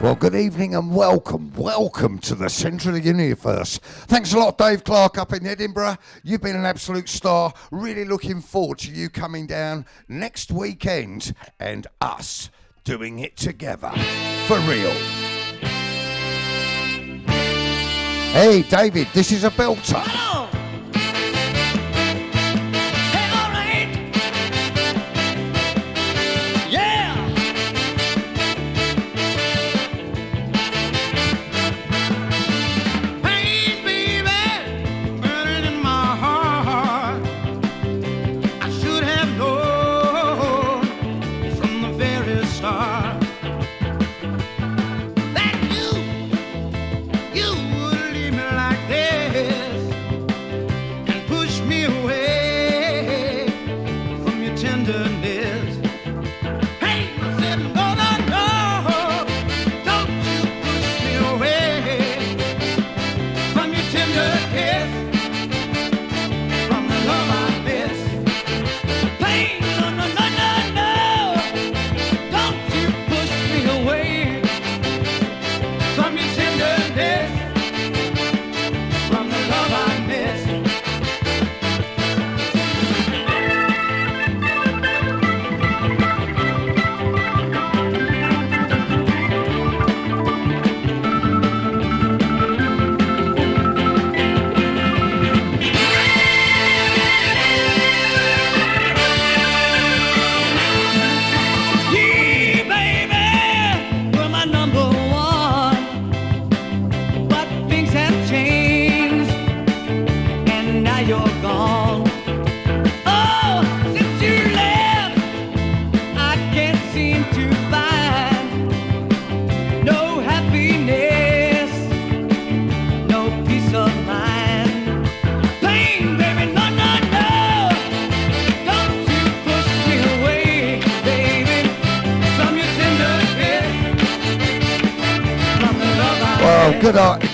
Well, good evening and welcome to the centre of the universe. Thanks a lot, Dave Clark up in Edinburgh. You've been an absolute star. Really looking forward to you coming down next weekend and us doing it together. For real. Hey, David, this is a belter.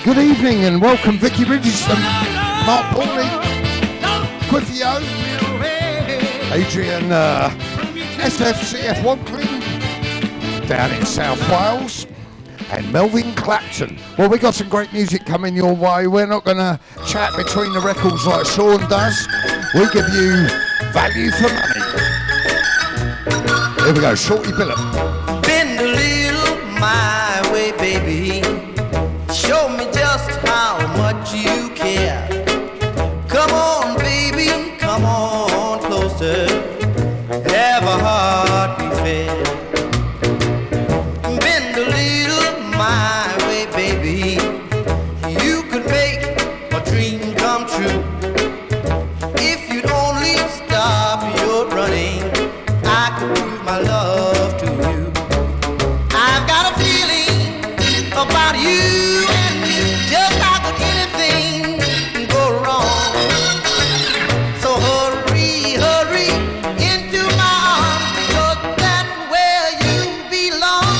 Good evening and welcome Vicky Richardson, Mark Pauley, Quiffio, Adrian SFCF Wankling down in South Wales, and Melvin Clapton. Well, we got some great music coming your way. We're not going to chat between the records like Sean does. We give you value for money. Here we go, Shorty Billop. Bend a little my way, baby. Show me just how much you care. Come on, baby, come on closer. Have a heart be fair. Bend a little my way, baby. You could make a dream come true. If you'd only stop your running, I could prove my love to you. I've got a feeling about you. Just how could anything go wrong? So hurry, hurry into my arms, because that's where you belong.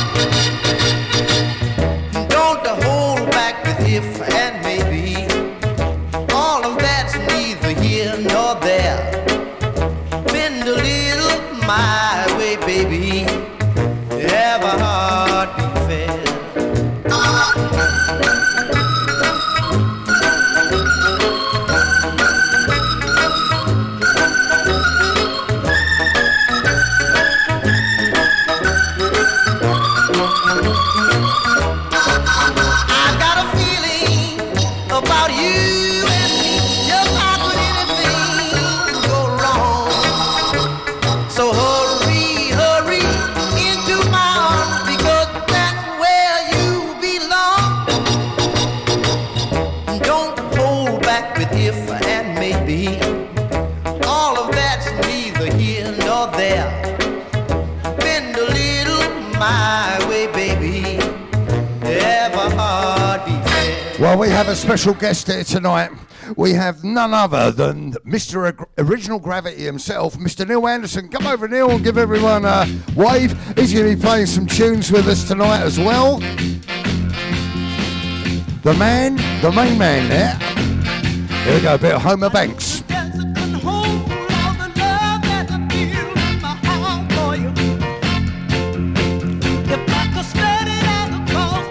Don't hold back with if and maybe. All of that's neither here nor there. Bend a little my way, baby. Have a heart be fair. Well, we have a special guest here tonight. We have none other than Mr. Original Gravity himself, Mr. Neil Anderson. Come over, Neil, and give everyone a wave. He's going to be playing some tunes with us tonight as well. The man, the main man there. Here we go, a bit of Homer Banks. If I could spread it out across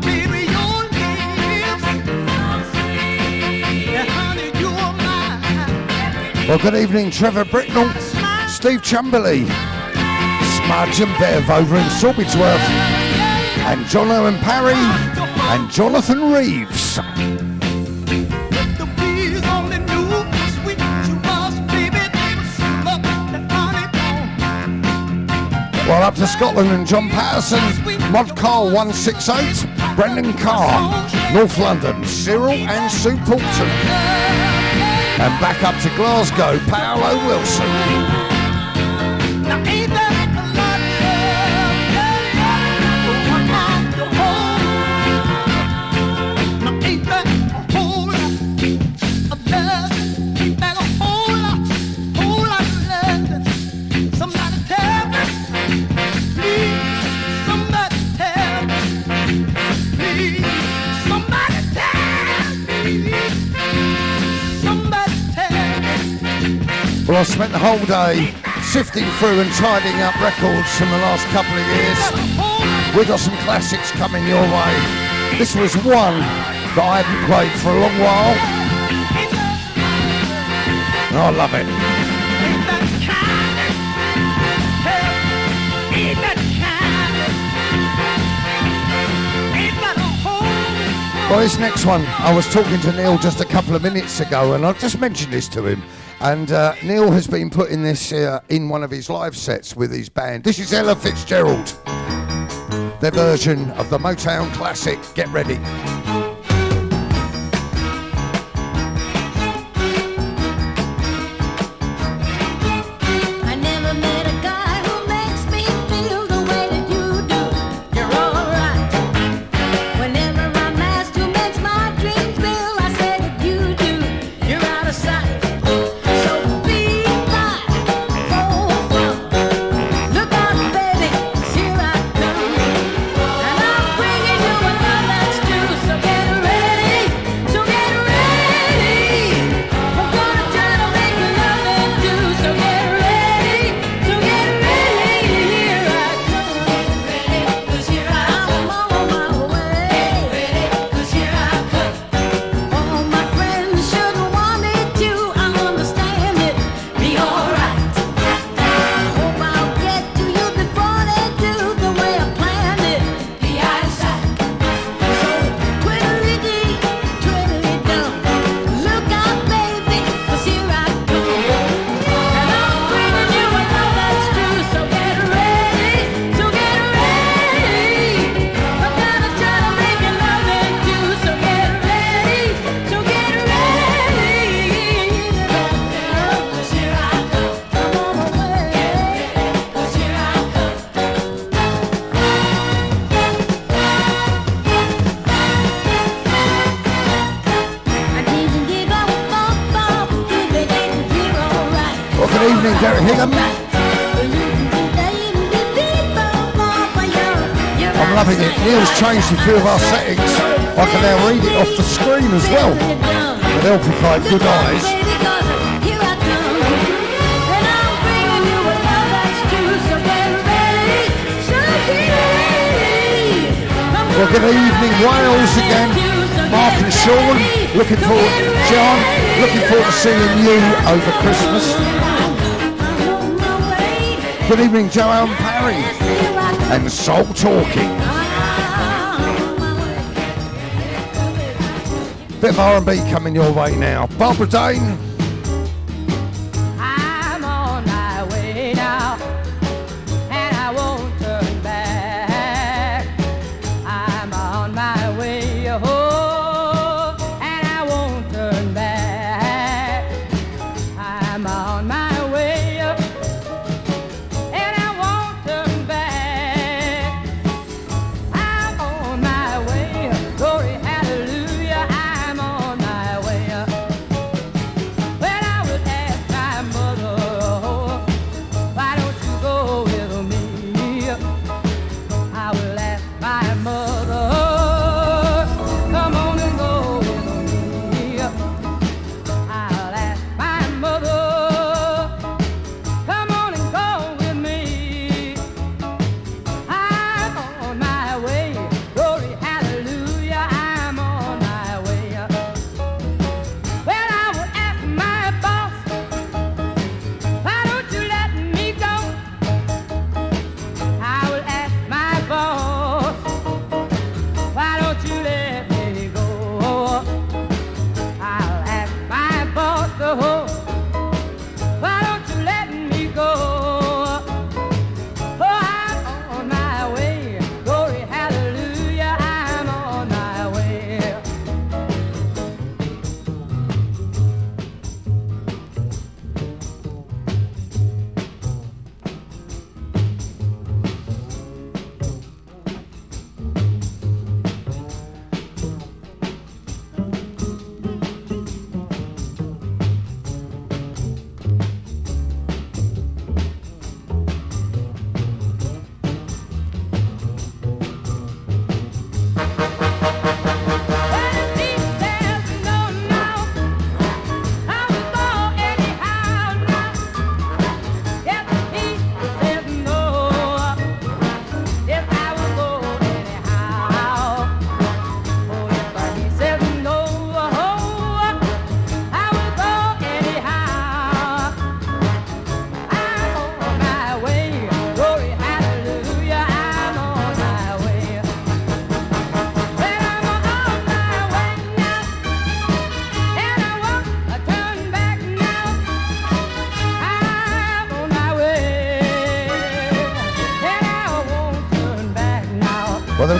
baby, your lips, yeah, honey, you're mine. Well, good evening, Trevor Britnell, Steve Chamberlain, Smudge and Bev over in Sawbidsworth, and John Owen Parry and Jonathan Reeves. The bees only knew how sweet she was, baby, they would smell the honey bone. Well, up to Scotland and John Patterson, Mod Carl 168, Brendan Carr, North London, Cyril and Sue Poulton. And back up to Glasgow, Paolo Wilson. Now ain't that a lot of one night to hold? Now ain't that a whole lot of love? Ain't that a whole lot of love? Somebody tell me, please. Somebody tell me, please. Somebody tell me. Somebody tell me. Well, I spent the whole day sifting through and tidying up records from the last couple of years. We've got some classics coming your way. This was one that I hadn't played for a long while. And I love it. Well, this next one, I was talking to Neil just a couple of minutes ago, and I just mentioned this to him. And Neil has been putting this in one of his live sets with his band. This is Ella Fitzgerald, their version of the Motown classic, Get Ready. I never met a guy who makes me feel the way that you do. You're alright. Whenever I'm asked who makes my dreams real, I say that you do. You're out of sight. So be mine. Oh, look out, baby, 'cause here I come. And I'm bringing you a love that's true. So get ready. So get ready. I'm gonna try to make you love it too. So get ready. So get ready. Here I come. Ready, 'cause here I come. I'm on my way. Ready, 'cause here I come. All my friends shouldn't want me to. I understand it. Be alright. Hope I'll get to you before they do. The way I planned it. Be outside. So twiddly-dee, twiddly-dum. Look out, baby, 'cause here I come. And I'm bringing you a love that's true. So get ready. So get ready. I'm gonna try to make you love it too. So get ready. So get ready. 'Cause here I come. I'm on my way. 'Cause here I come. I didn't give up, baby, you're alright. Well, good evening, Derek Higham. I'm loving it. Neil's changed a few of our settings. I can now read it off the screen as well. With amplified good eyes. Well, good evening, Wales again. Mark and Sean, looking forward, John, looking forward to seeing you over Christmas. Good evening, Joanne Parry and Soul Talking. Bit of R&B coming your way now. Barbara Dane. I'm on my way now, and I won't turn back. I'm on my way home, and I won't turn back. I'm on my way up, and I won't turn back. I'm on my way up, glory, hallelujah. I'm on my way up.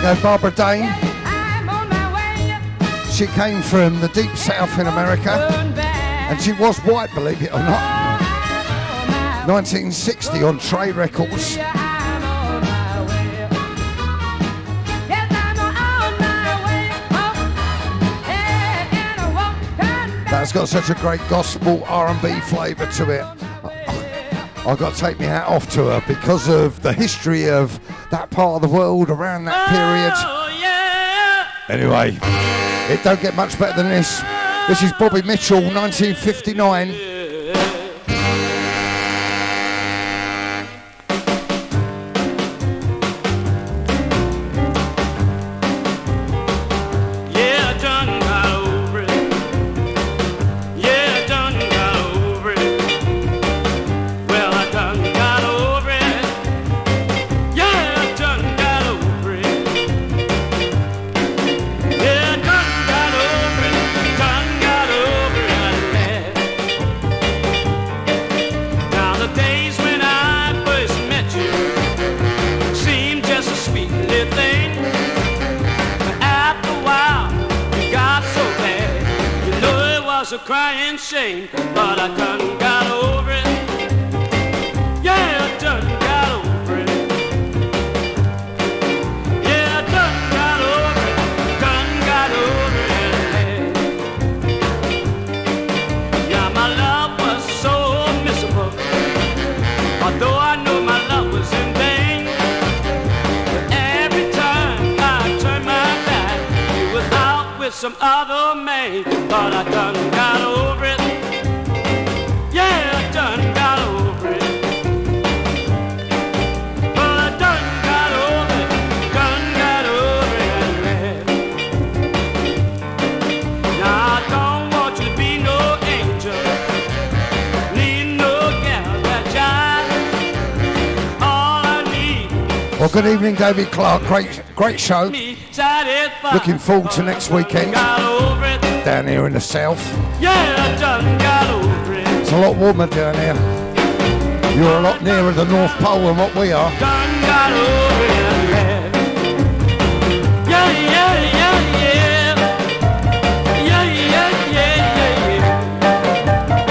go Barbara Dane. I'm on my way. She came from the deep south in America, Turn back. and she was white, believe it or not. I'm on my 1960 on Trey Records. I'm on my way. Yes, I'm on my way. Oh, and I won't turn back. That's got such a great gospel R&B flavour to it. I've got to take my hat off to her because of the history of that part of the world around that period. Oh, yeah. Anyway, it don't get much better than this. This is Bobby Mitchell, 1959. Yeah, I done got over it. Yeah, I done got over it. Well, I done got over it. Yeah, I done got over it. Yeah, I done got over it. Done got over it. Now the days when I first met you seemed just a sweet little thing. After a while, you got so bad. You know it was a crying shame, but I done got over it. Yeah, I done got over it. Yeah, I done got over it. Done got over it. Yeah, my love was so miserable. Although I know my love was in vain. Every time I turned my back, you was out with some other man. But I done got over it. Yeah, I done got over it. But I done got over it. Done got over it. Now I don't want you to be no angel. Need no gal that jive. All I need. Well, good evening, David Clark. Great show. Me satisfied. Looking forward to next weekend Got over it. down here in the south. Yeah, I done got over it. It's a lot warmer down here. You're a lot nearer the North Pole than what we are. Done got over it. Yeah, yeah, yeah, yeah. Yeah, yeah, yeah, yeah, yeah.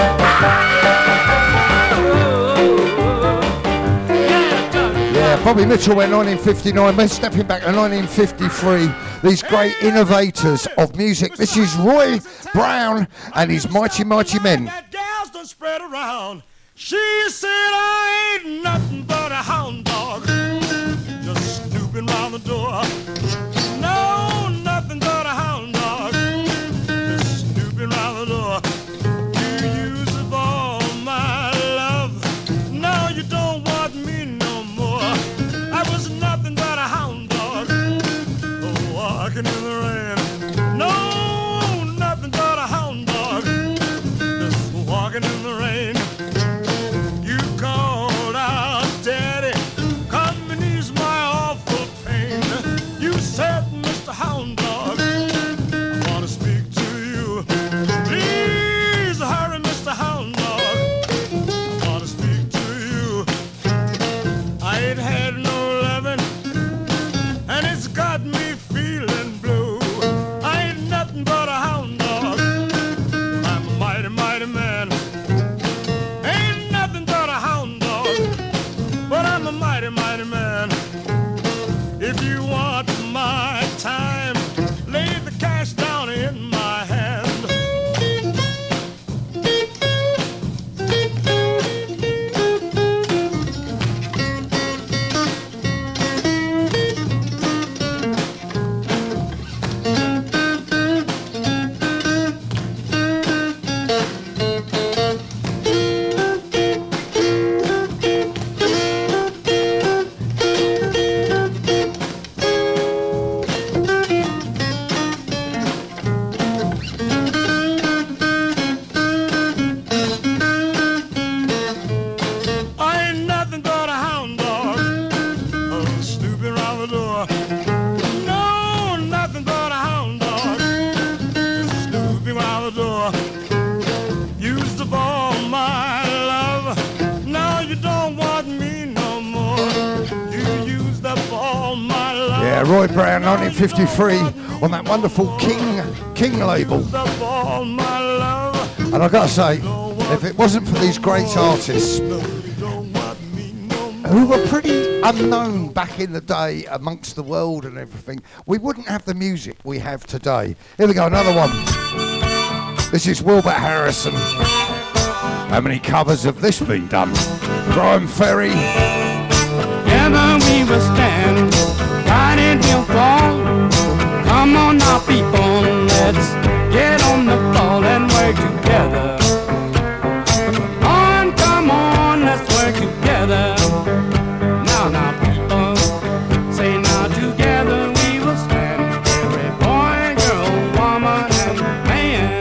Yeah, I done. Yeah, Bobby Mitchell went 1959. We're stepping back to 1953. These great innovators of music. This is Roy Brown and his Mighty Mighty Men. That gal's done spread around. She said I ain't nothing but a hound dog, just snooping round the door. No, nothing but a hound dog, just snooping round the door. You use up all my love, now you don't want me no more. I was nothing but a hound dog, walking in the rain. No, nothing but a hound dog, just walking in the rain. You called out, Daddy, come and ease my awful pain. You said, Mr. Hound Dog, I want to speak to you. Please hurry, Mr. Hound Dog, I want to speak to you. I ain't had no loving, and it's got me feeling blue. I ain't nothing but a hound dog, I'm a mighty, mighty man. Ain't nothing but a hound dog, but I'm a mighty, mighty man. If you want my time, lay Lloyd Brown, 1953, on that wonderful King label. Of all my love, And I've got to say, if it wasn't for these great artists, who were pretty unknown back in the day amongst the world and everything, we wouldn't have the music we have today. Here we go, another one. This is Wilbert Harrison. How many covers have this been done? Graham Ferry. Together we will stand, right it will fall. Come on now, people, let's get on the floor and work together. Come on, let's work together. Now, people, say now together we will stand. Every boy, girl, woman, and man.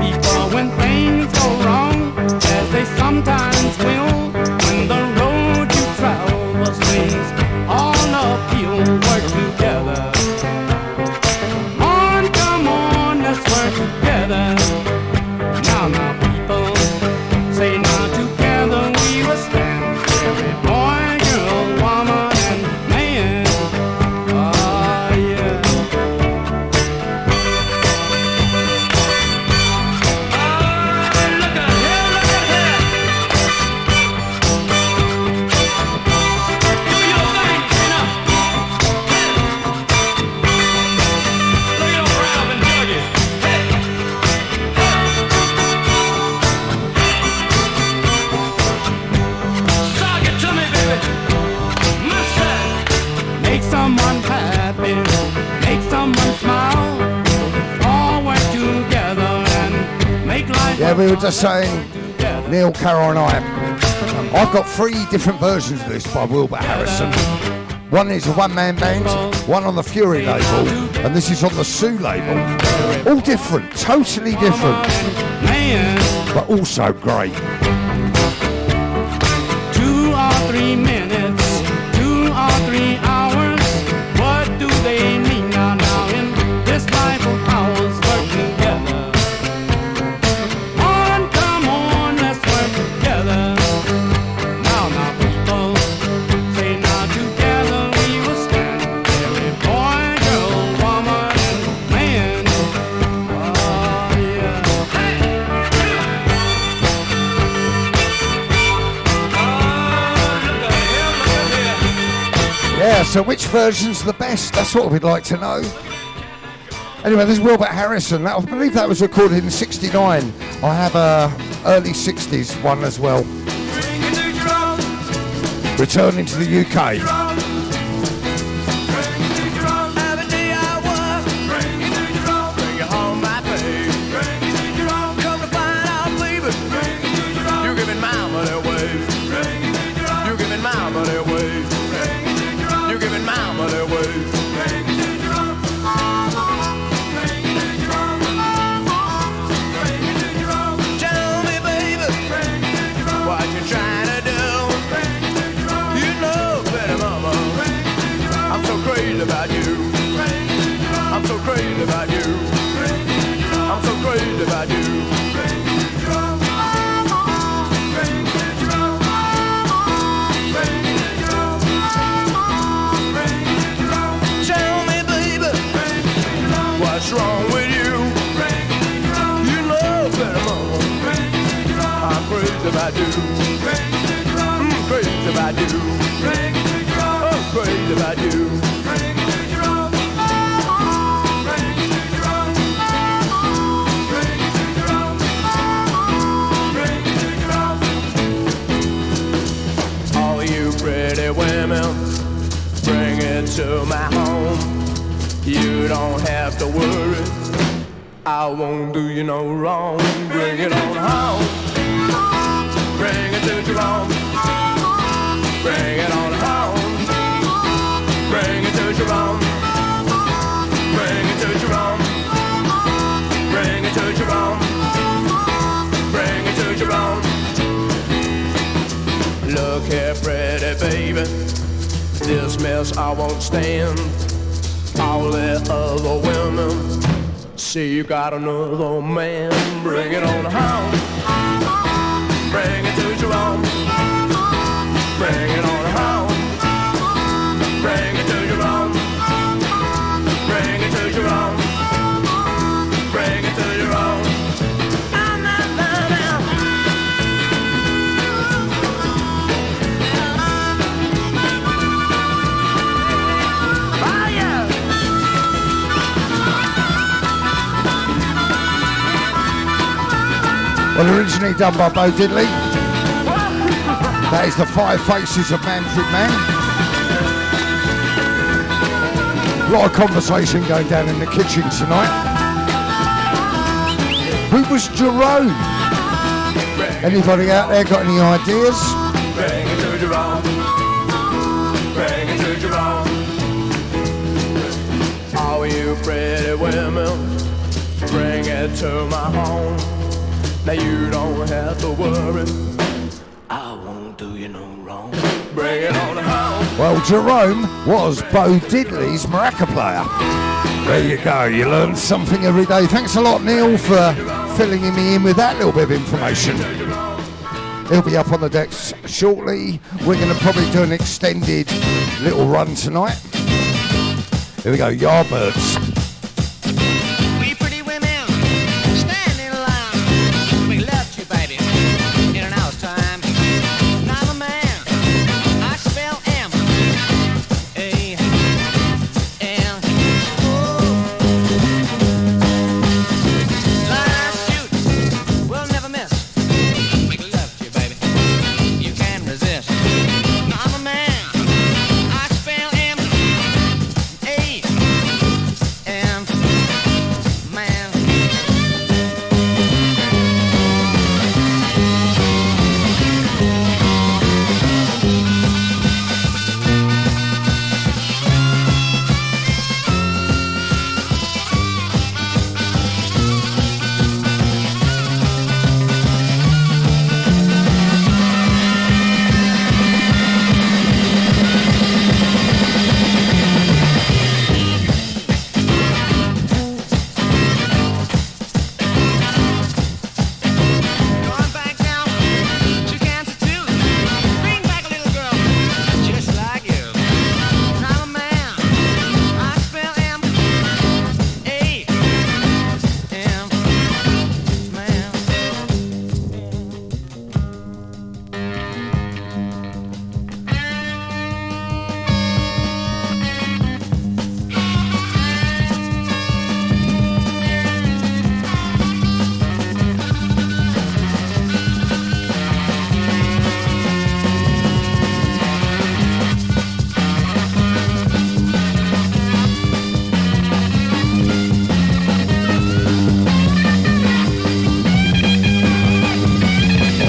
People, when things go wrong, as they sometimes will, when the road you travel was things all uphill, work together. Come on, let's work together. Now, people, say now together we will stand. Every boy, girl, woman, and man. Oh, yeah. Oh, look at here, look at here. Do your thing, Tina. Look at old Ralph and Dougie. Hey. Talk it to me, baby. Make someone happy, make someone smile. All work together and make life. Yeah, we were just saying, together. Neil, Carol and I've got 3 different versions of this by Wilbur Harrison. One is a one-man band, one on the Fury label, and this is on the Sue label. All different, totally different, Man, but also great. 2 or 3 minutes, 2 or 3 hours. What do they mean now in this life of ours? Work together. Come on, let's work together. Now, people, say now together we will stand. Every boy, girl, woman, and man. Oh, yeah. Yeah, so which version's the best? That's what we'd like to know. Anyway, this is Wilbert Harrison. I believe that was recorded in '69. I have a early '60s one as well. Returning to the UK. Every day I work, bring you home my pay. Come to find out, baby, you giving mama that way. You giving mama that way. You giving mama that way. Tell me, baby, what you trying to do? You know better, mama. I'm so crazy about you. I'm so crazy about you. I'm so crazy about you. Tell me, baby, what's wrong with you? You know better, mama. I'm crazy about you. Crazy about you. I'm crazy about you. All you pretty women, bring it to my home. You don't have to worry, I won't do you no wrong. Bring it on home. Bring it to Jerome. Bring it on home. Bring it to Jerome. Bring it to Jerome. Bring it to Jerome. Bring it to Jerome. Look here, pretty baby, this mess I won't stand. All the other women see you got another man. Bring it on home. Bring it to Jerome. Bring it on home. Well, originally done by Bo Diddley. That is the Five Faces of Manfred Mann. A lot of conversation going down in the kitchen tonight. Who was Jerome? Anybody out there got any ideas? Bring it to Jerome. Bring it to Jerome. All you pretty women, bring it to my home. Now you don't have to worry, I won't do you no wrong. Bring it on home. Well, Jerome was Bo Diddley's maraca player. There you go, you learn something every day. Thanks a lot, Neil, for filling me in with that little bit of information. He'll be up on the decks shortly. We're going to probably do an extended little run tonight. Here we go, Yardbirds. We pretty women stand in line. We love you, baby, in an hour's time. And I'm a man. I spell M A N. Line shoot, we'll never miss. We love you, baby. You can't resist. I'm a man. I spell M A N. Man. Going back down to Kansas too. Bring back a little girl just like you. I'm a man. I spell M A N. Man.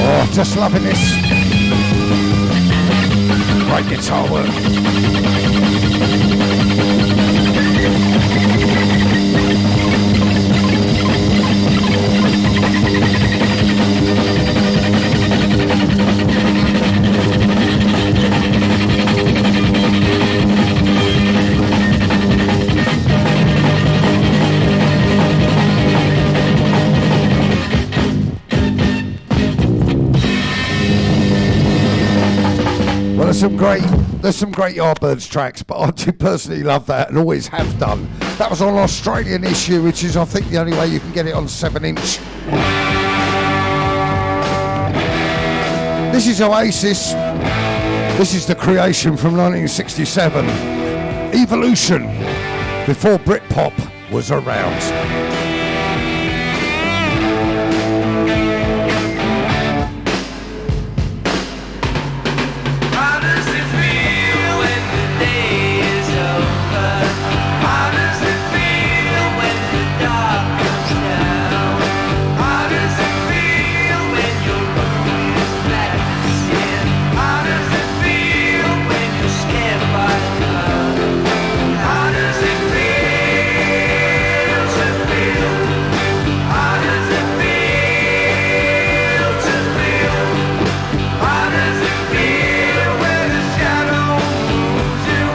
Oh, just loving this. Great guitar work. Well, there's some great Yardbirds tracks, but I do personally love that and always have done. That was on Australian Issue, which is, I think, the only way you can get it on 7-inch. This is Oasis. This is the creation from 1967. Evolution, before Britpop was around. How does it feel when the day is over? How does it feel when the dark comes down? How does it feel when your room is black as sin? How does it feel when you're scared by the love? How does it feel to feel? How does it feel to feel? How does it feel when the shadow moves you?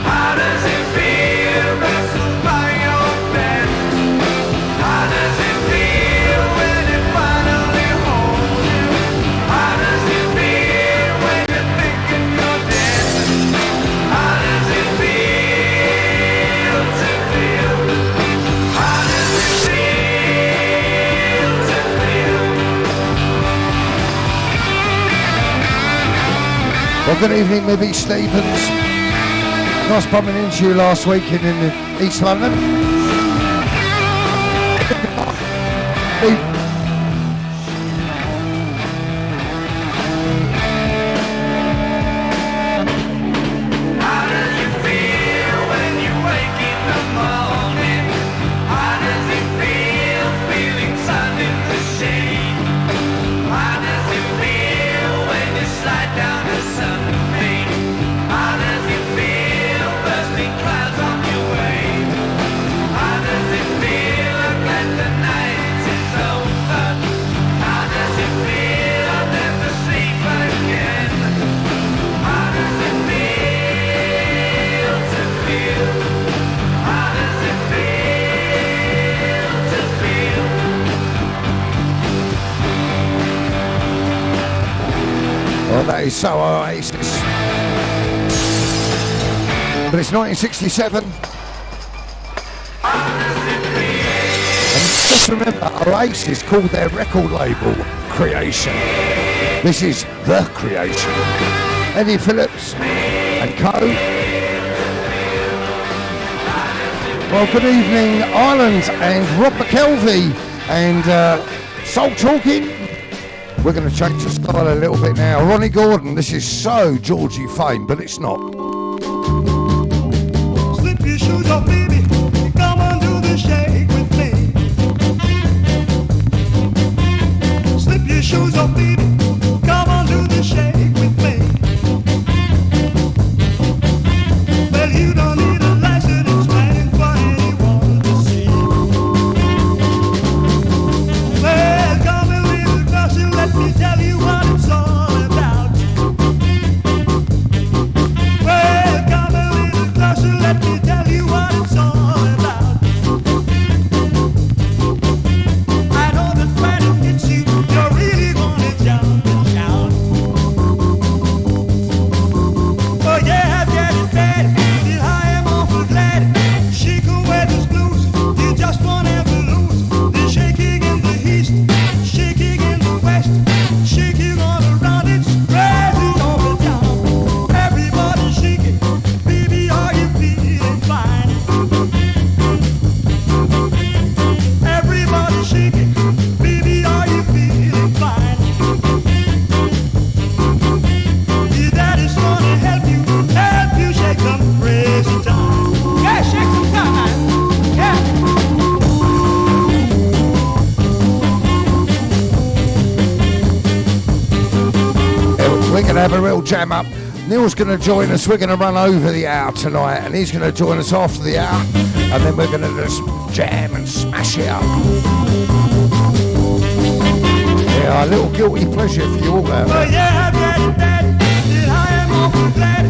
How does it feel wrestled by your bed? How does it feel when it finally holds you? How does it feel when you're thinking you're dead? How does it feel to feel? How does it feel to feel? Well, good evening, Libby Stevens. Nice bumping into you last week in East London. is so Oasis. But it's 1967. And just remember, Oasis called their record label Creation. This is The Creation. Eddie Phillips and co. Well, good evening, Ireland and Rob McKelvey and Soul Talking. We're going to change the style a little bit now. Ronnie Gordon, this is so Georgie Fame, but it's not. Slip your shoes off, baby. Come on, do the shake with me. Slip your shoes off, baby. Come on, do the shake with me. Well, you don't need a license, it's waiting for anyone to see. Well, come a little closer, let me tell you what it's all about. Well, come a little closer, let me tell you what it's all about. I know that when it hits you, you're really gonna jump and shout. Oh yeah, I've got it bad, and I am awful glad. Shake away those blues, you just won't ever lose. The shaking in the east, shaking in the west, shaking all around, it's crazy all the time. Everybody shaking, baby, are you feeling fine? Everybody shaking, baby, are you feeling fine? Your daddy's gonna help you shake some crazy time. Yeah, shake some time, yeah. We're going to have a real jam up. Neil's going to join us. We're going to run over the hour tonight, and he's going to join us after the hour, and then we're going to just jam and smash it up. Yeah, a little guilty pleasure for you all out Oh there. yeah, I've got it bad, and I am awful glad.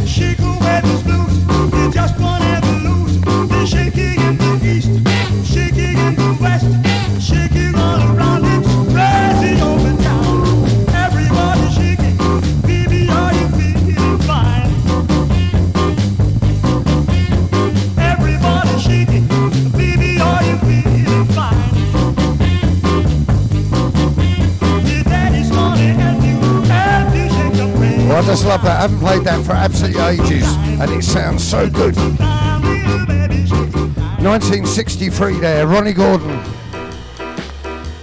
Shake away those blues, you just won't ever lose. The shaking in the east, shaking in the west, shaking all around, it's crazy over town. Everybody shaking, baby, are you feeling fine? Everybody shaking, baby, are you feeling fine? Your daddy's gonna help you shake the brain. Well, I just love that. I haven't played that for absolutely ages, and it sounds so good. 1963 there, Ronnie Gordon.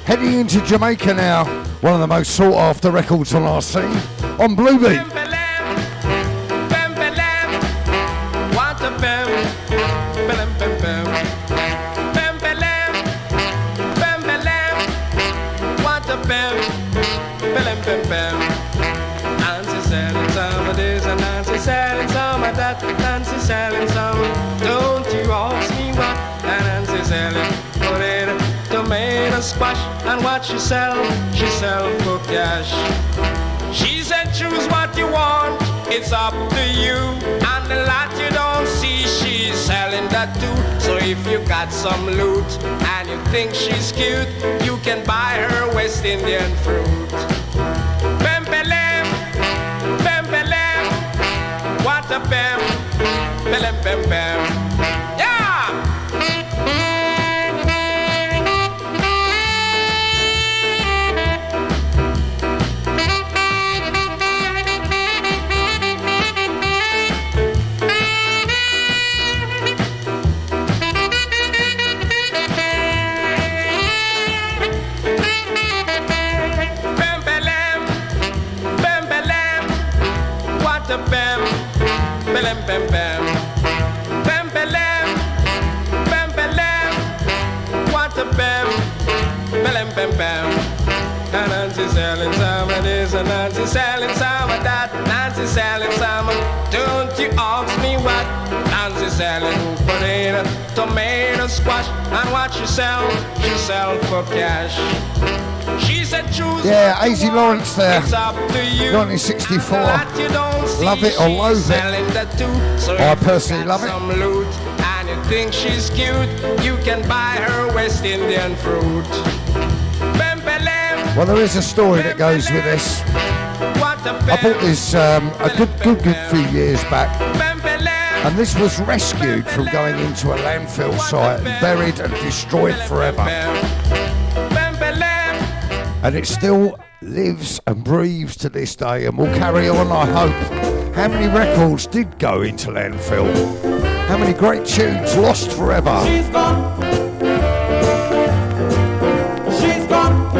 Heading into Jamaica now, one of the most sought after records on our scene, on Bluebeat. What a bam, bam, bam, bam. Bam, bam, bam, bam, what a bam, bam, bam, bam. Nancy selling some of this and Nancy selling some of that. Nancy selling some, don't you ask me what. And Nancy selling potato, tomato, squash. And what she sell for cash. She said choose what you want, it's up to you. And the lot you don't see, she's selling that too. So if you got some loot and you think she's cute, you can buy her West Indian fruit. Bam, bam, bam, bam, what a bam, bam, bam, bam. Yeah! Bam, bam, bam. Bam, bam, bam, bam, what a bam, bam, bam, bam. And Nancy selling some of this and Nancy selling some of that. Nancy selling some, don't you ask me what. Nancy selling potato, tomato, squash. And what she sell for cash. She said choose. Yeah, AZ Lawrence there. It's up to you. 1964. Love it or loathe it. So I personally love it. Some loot and you think she's cute, you can buy her West Indian fruit. Well, there is a story that goes with this. What I bought this a good few years back, and this was rescued from going into a landfill site, buried and destroyed forever. And it still lives and breathes to this day, and will carry on, I hope. How many records did go into landfill? How many great tunes lost forever? She's gone. She's gone.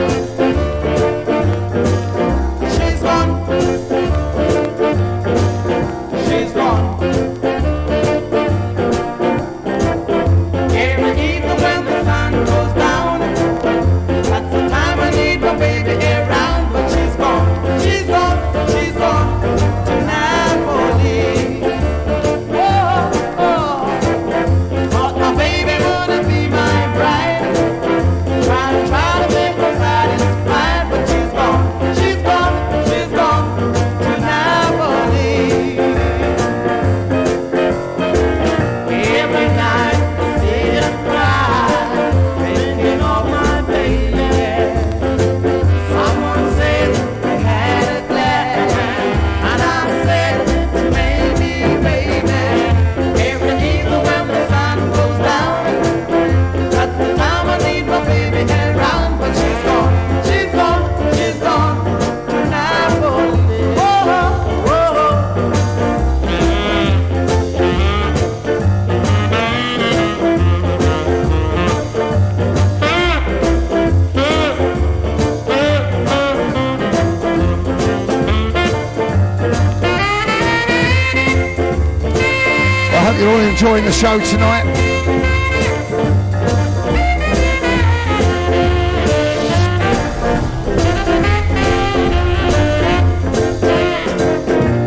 She's gone. She's gone. Every evening when the sun goes down, that's the time I need my baby around. But she's gone. She's gone. She's gone to Napoli. Oh, oh. Thought my baby would be my bride. Try to make her satisfied, but she's gone. She's gone. She's gone to Napoli. Every night I sit and cry, thinking of my baby. Someone said they had a glass, and I said maybe, baby. Every evening when the sun goes down, that's the time I need my baby around. But she's gone, she's gone, she's gone to Napoli. Oh, oh, oh. I hope you're all enjoying the show tonight.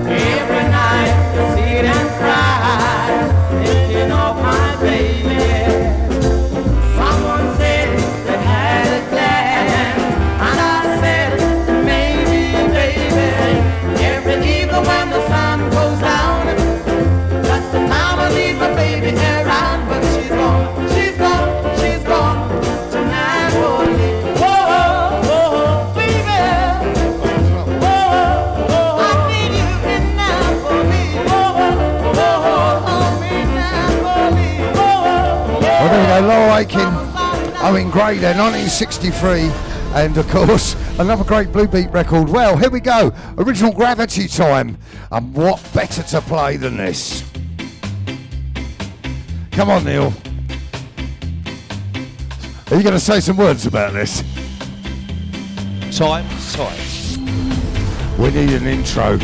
Every night I sit and cry, thinking of my baby. Someone said they had a glass, and I said maybe, baby. Every evening when the sun goes down, that's the time I need my baby around. But she's gone, she's gone, she's gone to Napoli. Whoa, whoa, baby. Whoa, I need you in Napoli. Whoa, I'm in Napoli. Well, there we go, Laura Aiken, Owen Gray there, 1963. And of course, another great Blue Beat record. Well, here we go, original Gravity time. And what better to play than this? Come on, Neil. Are you going to say some words about this? Time. We need an intro.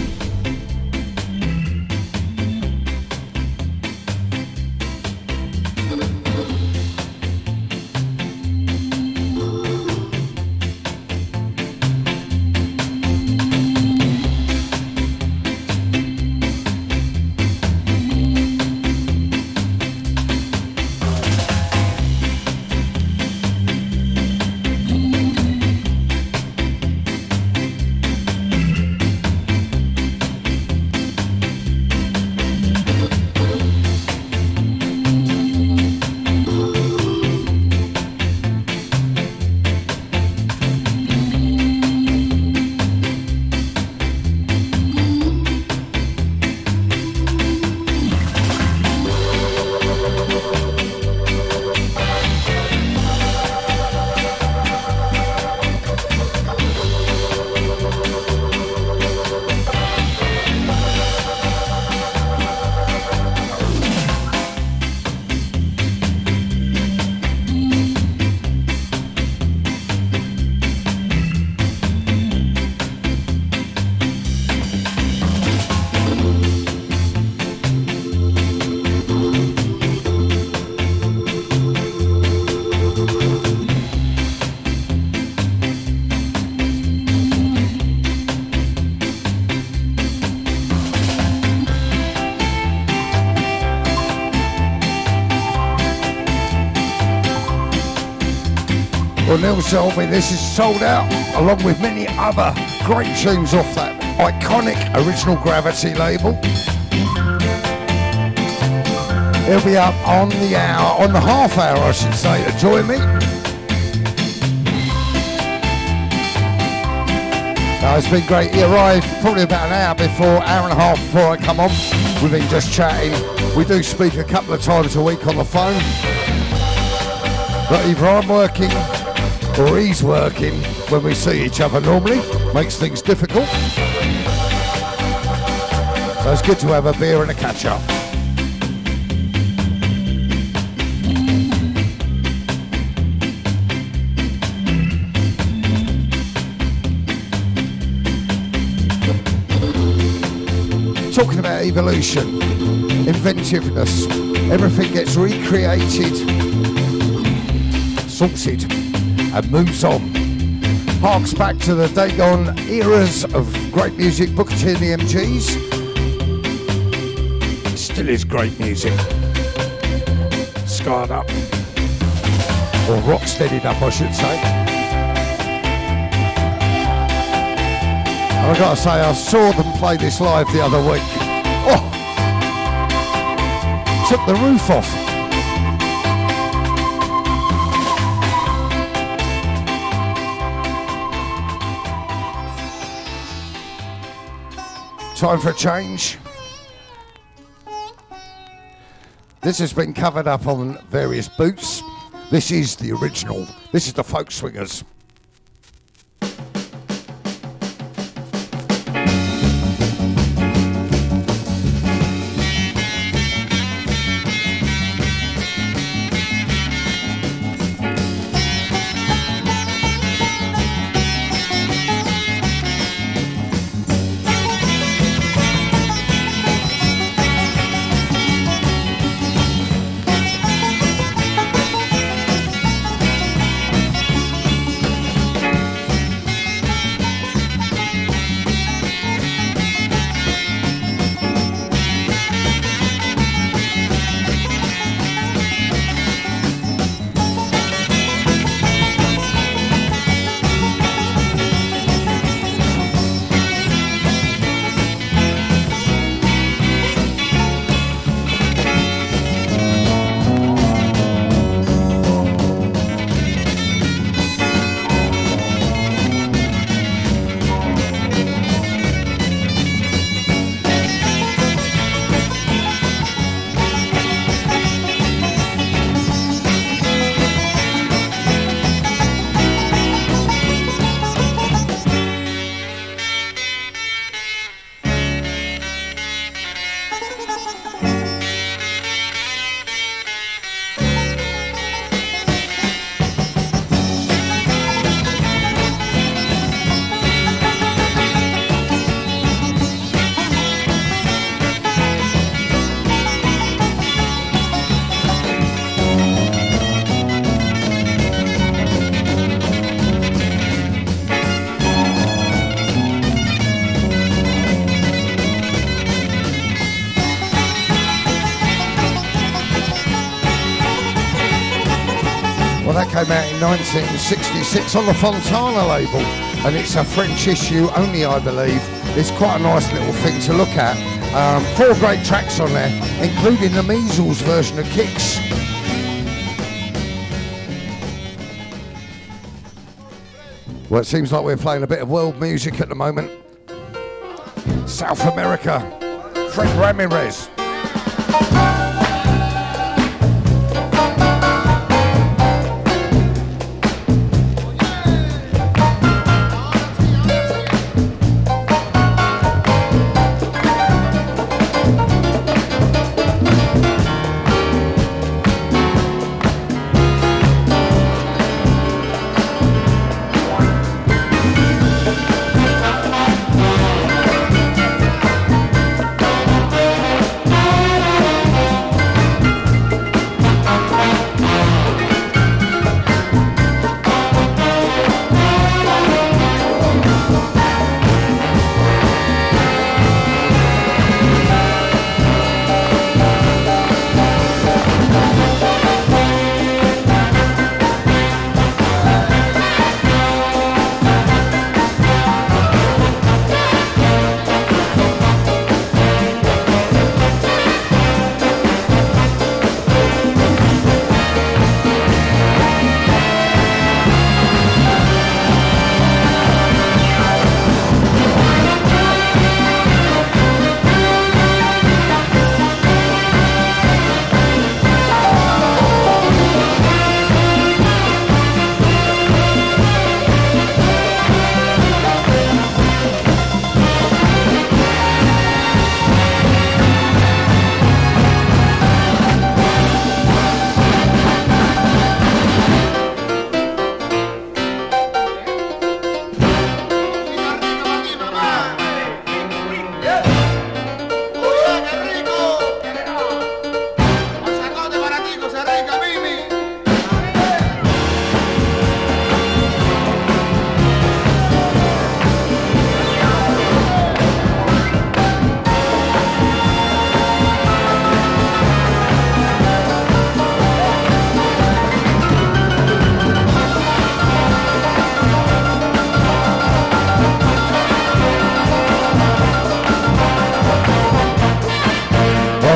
Well, Neil told me this is sold out, along with many other great tunes off that iconic original Gravity label. He'll be up on the hour, on the half hour, I should say, to join me. It's been great. He arrived probably about an hour and a half before I come on. We've been just chatting. We do speak a couple of times a week on the phone. But either I'm working or he's working when we see each other normally. Makes things difficult. So it's good to have a beer and a catch up. Talking about evolution, inventiveness, everything gets recreated, sorted, and moves on. Harks back to the daygone eras of great music, Booker T and the MGs. It still is great music. Scarred up, or rock steadied up, I should say. And I gotta say, I saw them play this live the other week. Oh! Took the roof off. Time for a change. This has been covered up on various boots. This is the original. This is the Folk Swingers. Came out in 1966 on the Fontana label, and it's a French issue only, I believe. It's quite a nice little thing to look at. 4 great tracks on there, including the Measles version of Kicks. Well, it seems like we're playing a bit of world music at the moment. South America, Fred Ramirez.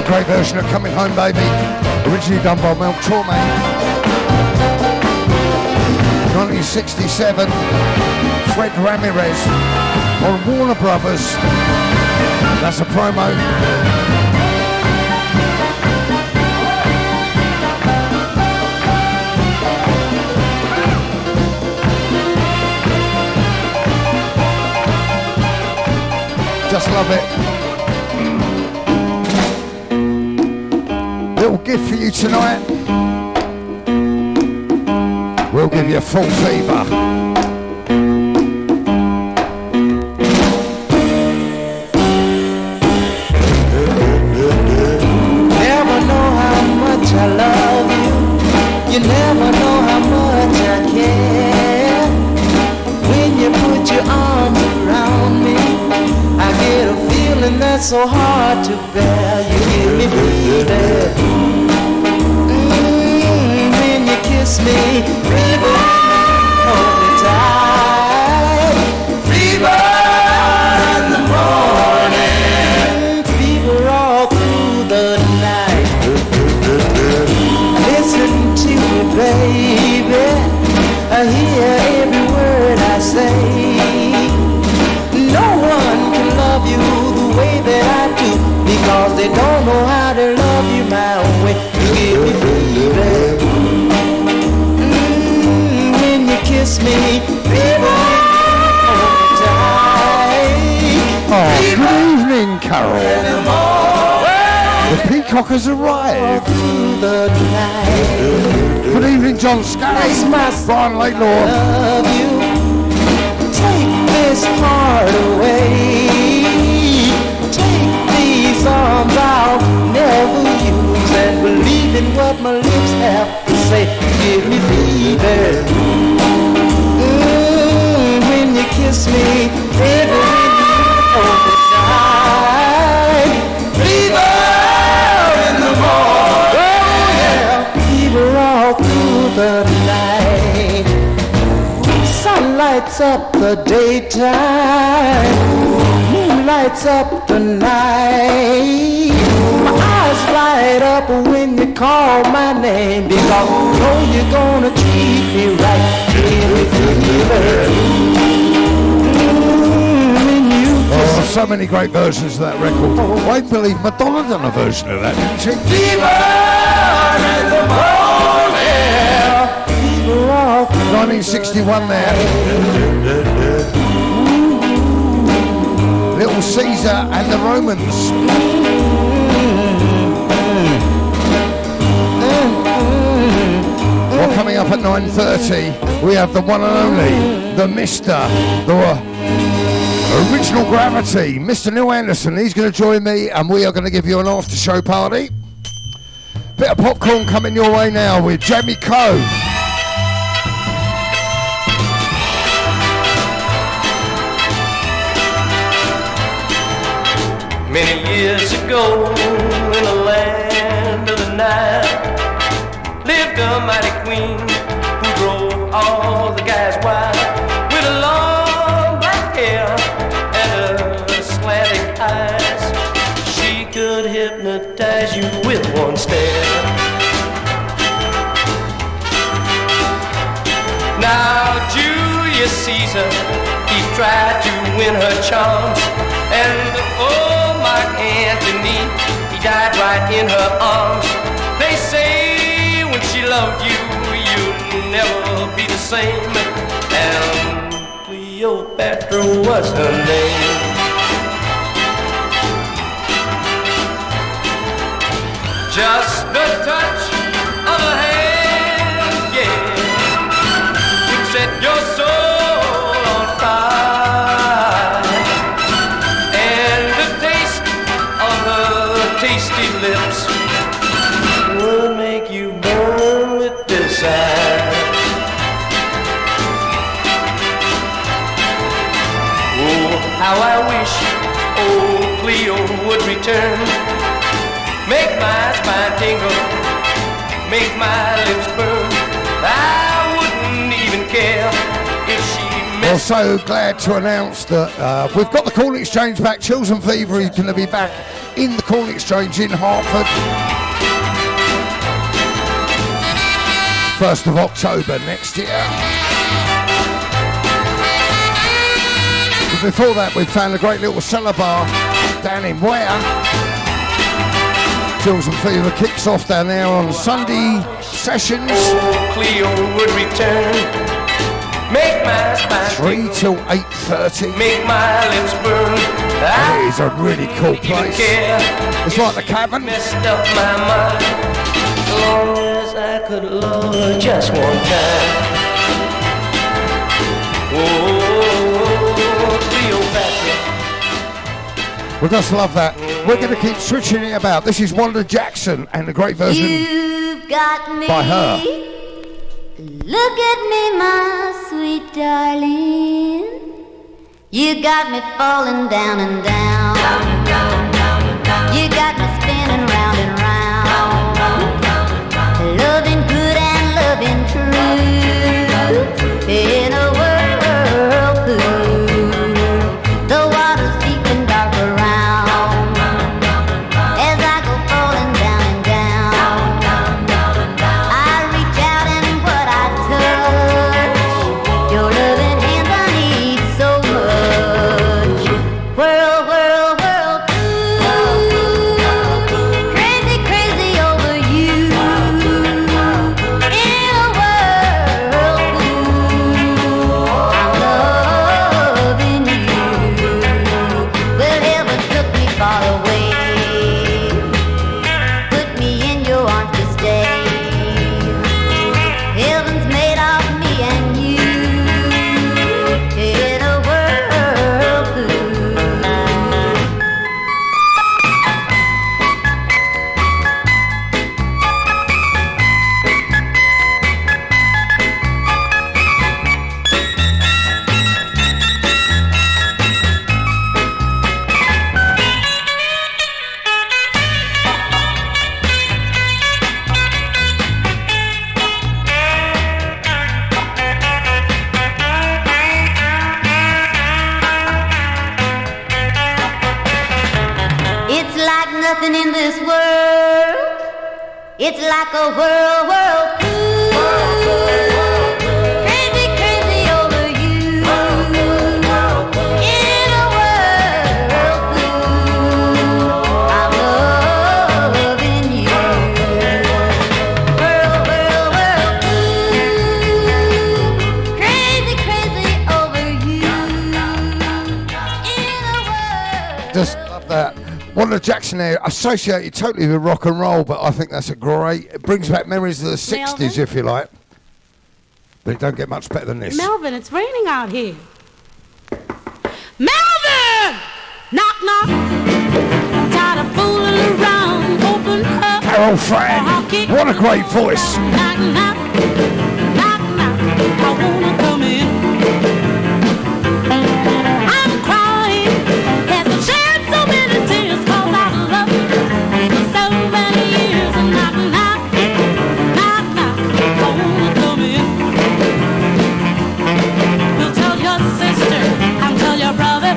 great version of Coming Home Baby, originally done by Mel Torme. 1967, Fred Ramirez on Warner Brothers. That's a promo. Just love it. Little gift for you tonight. We'll give you full fever. Never know how much I love you. You never know how much I care. When you put your arms around me, I get a feeling that's so hard to bear. You give me fever. When you kiss me, fever, hold me tight. Fever in the morning, fever all through the night. Listen to me, baby. I hear every word I say. No one can love you the way that I do, because they don't know how to love you my way. You give me fever. When you kiss me, fever, hold me tight. Oh, good evening, Carol. The peacock has arrived. Through the night, Good evening, John Scally. Brian Laidlaw. love you. Take this heart away. Take these arms I'll never use, and believe in what my lips have to say. Give me fever. When you kiss me, baby, hold me tight. Fever in the morning, fever all through the night. Sun lights up the daytime, moon lights up the night. My eyes light up when you call my name, because I know you're gonna treat me right. Give me fever. When you kiss Oh, so many great versions of that record. I believe Madonna done a version of that, didn't she? fever in the morning, fever all through 1961 there. Little Caesar and the Romans. Well, coming up at 9:30, we have the one and only, the Mr. the original Gravity, Mr. Neil Anderson. He's going to join me, and we are going to give you an after-show party. Bit of popcorn coming your way now with Jamie Coe. Many years ago, in the land of the Nile, lived a mighty queen who drove all the guys wild with a long black hair and her slanting eyes. She could hypnotize you with one stare. Now Julius Caesar, he tried to win her charms, and oh, Mark Antony, he died right in her arms. They say when she loved you, you'll never be the same. And Cleopatra was her name. Just the touch of a hand, yeah, can set your soul on fire. And the taste of her tasty lips will make you burn with desire. Oh, how I wish old Cleo would return. Make my spine tingle, make my lips burn. I wouldn't even care if she Well, missed. so glad to announce that we've got the call exchange back. Chills and Fever is going to be back in the Corn Exchange in Hartford. 1st of October next year. But before that, we found a great little cellar bar down in Ware. Jules and Fever kicks off down there on Sunday sessions. Cleo would return. Make my spine 3 till 8:30. make my lips burn. It is a really cool Even place. care It's like the Cavern. messed up my mind. As long as I could love her just one time. Oh, Cleopatra. We just love that. We're going to keep switching it about. This is Wanda Jackson and the great version You've got me. by her. Look at me, my sweet darling. You got me falling down and down. You got me spinning round and round. Loving good and loving true. In a whirlpool, the water's deep and dark around. As I go falling down and down, I reach out and what I touch, your loving hands I need so much. Whirl, whirl, whirlpool, crazy, crazy over you. In a whirlpool, I'm loving you. Well, heaven took me far away, put me in your arms to stay. Heaven's made of me and you in a whirlpool. It's like nothing in this world. It's like a whirlpool. Crazy, crazy over you. In a whirlpool, I'm loving you. Whirlpool, crazy, crazy over you. In a whirlpool. Just love that. Wanda Jackson there, associated totally with rock and roll, but I think that's a great, it brings back memories of the 60s, Melvin? if you like. But it don't get much better than this. Melvin, it's raining out here. Melvin! Knock, knock. I'm tired of fooling around. Open up. Carol Fran, what a great voice. Knock, knock. Knock, knock. I wanna come in. I'm crying. Has shed so many tears 'cause I love you for so many years. And knock, knock. Knock, knock. I wanna come in. We'll tell your sister and tell your brother.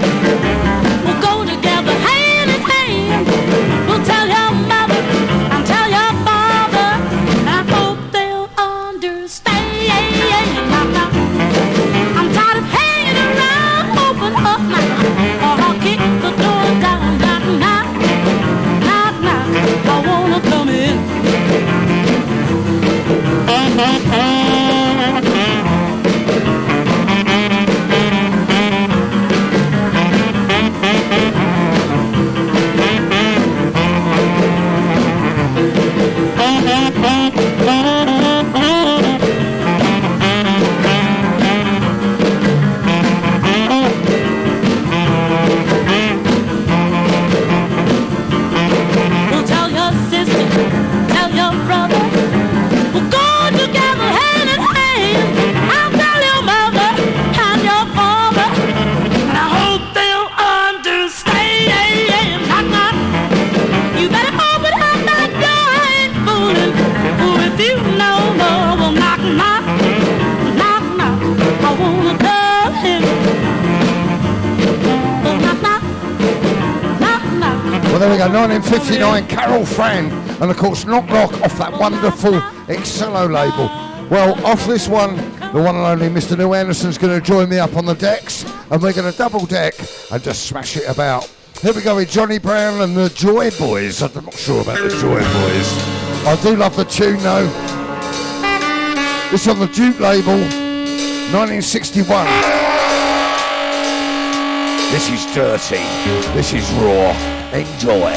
We'll go together hand in hand. We'll tell your mother and tell your father. I hope they'll understand. Knock, knock. I'm tired of hanging around. Open up now, or I'll kick the door down. Knock, knock. Knock, knock. I wanna come in. We'll tell your sister, tell your brother. We'll go together hand in hand. I'll tell your mother and your father. And I hope they'll understand. Knock, knock. You better open up that door. I ain't fooling with you no more. Well, knock, knock. Knock, knock. I wanna come in. Well, knock, knock. Knock, knock. Well, there we go, 1959, Carol Fran, and of course Knock Knock off that wonderful Excello label. Well, off this one, the one and only Mr. Neil Anderson's going to join me up on the decks, and we're going to double deck and just smash it about. Here we go with Johnny Brown and the Joy Boys. I'm not sure about the Joy Boys. I do love the tune though. It's on the Duke label, 1961. This is dirty. This is raw. Enjoy.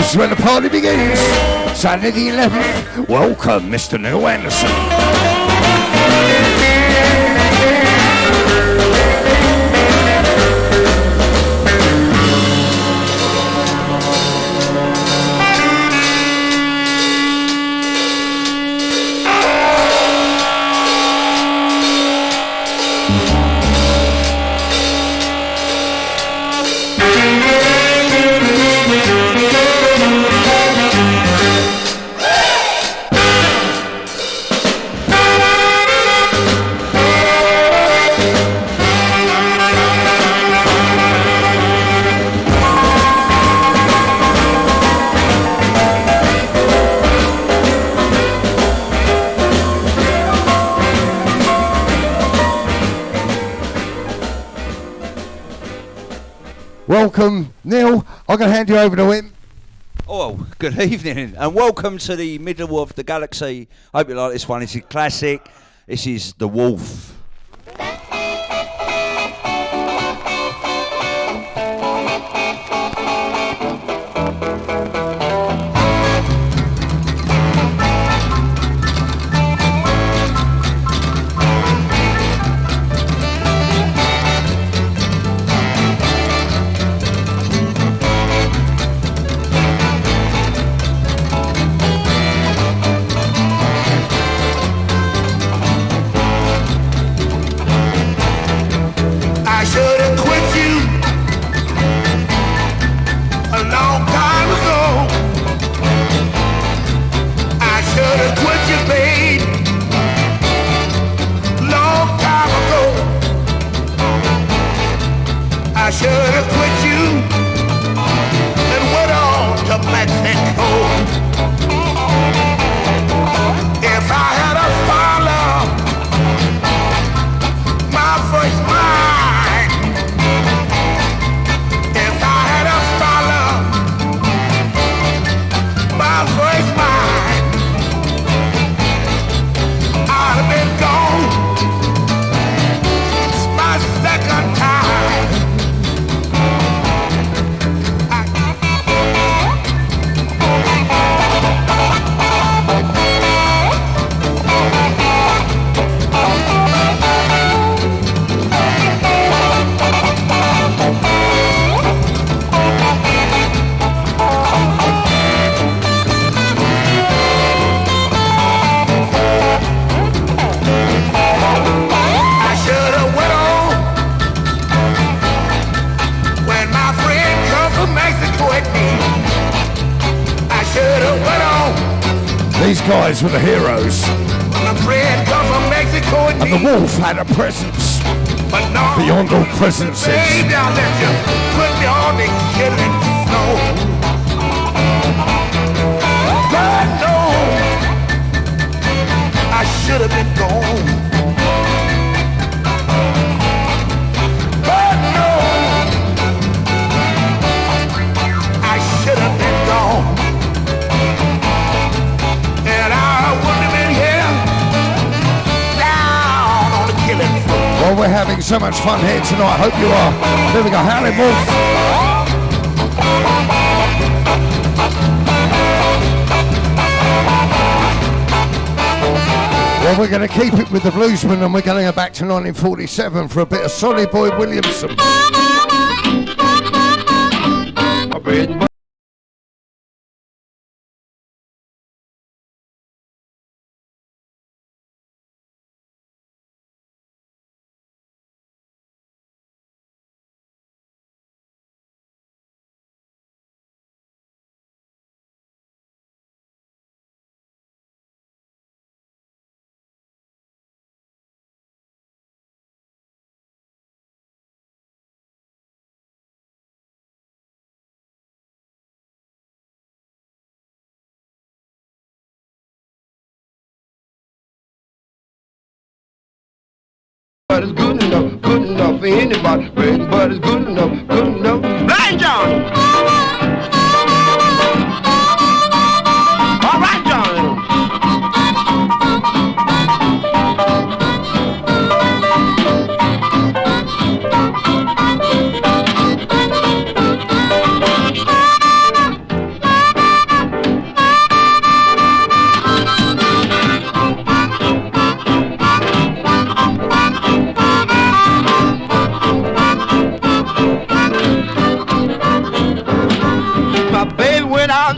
This is when the party begins. Saturday the 11th. Welcome, Mr. Neil Anderson. Welcome, Neil. I'm going to hand you over to him. Oh, good evening and welcome to the middle of the galaxy. Hope you like this one. It's a classic. This is The Wolf. These guys were the heroes. And the wolf had a presence beyond all presences. God knows I should have been gone. Well, we're having so much fun here tonight. Hope you are. Here we go. Howlin' Wolf. Well, we're going to keep it with the Bluesmen, and we're going to go back to 1947 for a bit of Sonny Boy Williamson. But it's good enough for anybody. Bread and butter's good enough. Blind John! All right, John!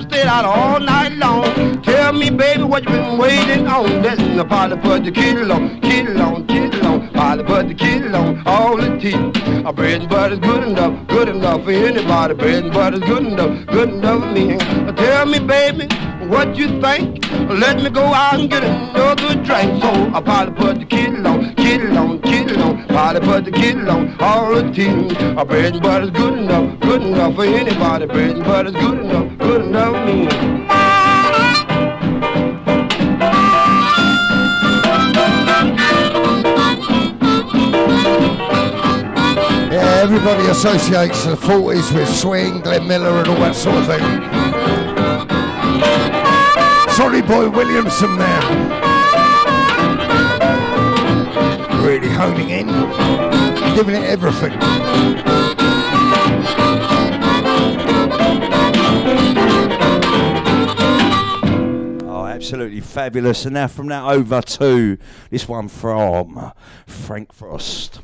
Stayed out all night long. Tell me, baby, what you been waiting on? Listen, the party put the kettle on. Party put the kettle on. All the tea. Bread and butter's good enough for anybody. Bread and butter's good enough for me. Tell me, baby, what you think? Let me go out and get another drink. So I party put the kettle on. Party put the kettle on. All the tea. Bread and butter's good enough for anybody. Bread and butter's good enough for me. Yeah, everybody associates the 40s with swing, Glenn Miller and all that sort of thing. Sonny Boy Williamson there. Really honing in, giving it everything. Absolutely fabulous. And now from that over to this one from Frank Frost.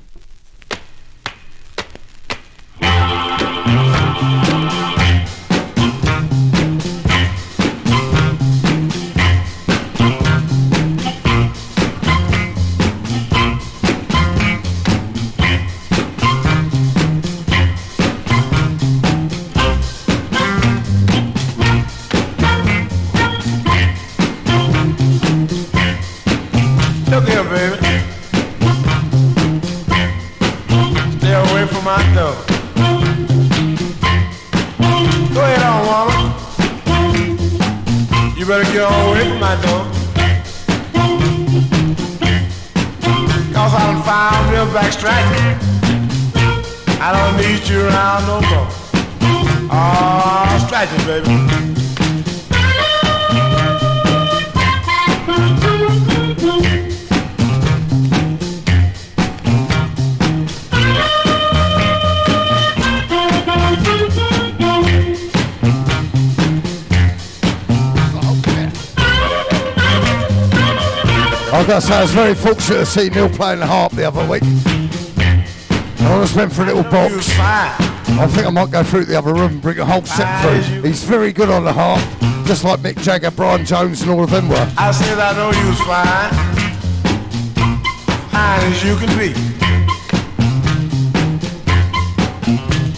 Look here, baby. Stay away from my door. Go ahead on, woman. You better get on away from my door. Cause I done found real backstracking. I don't need you around no more. Oh, stretching, baby. I've got to say, I was very fortunate to see Neil playing the harp the other week. I just went for a little box. I think I might go through the other room and bring a whole set through. He's very good on the harp, just like Mick Jagger, Brian Jones and all of them were. I said I know you was fine. Fine as you can be.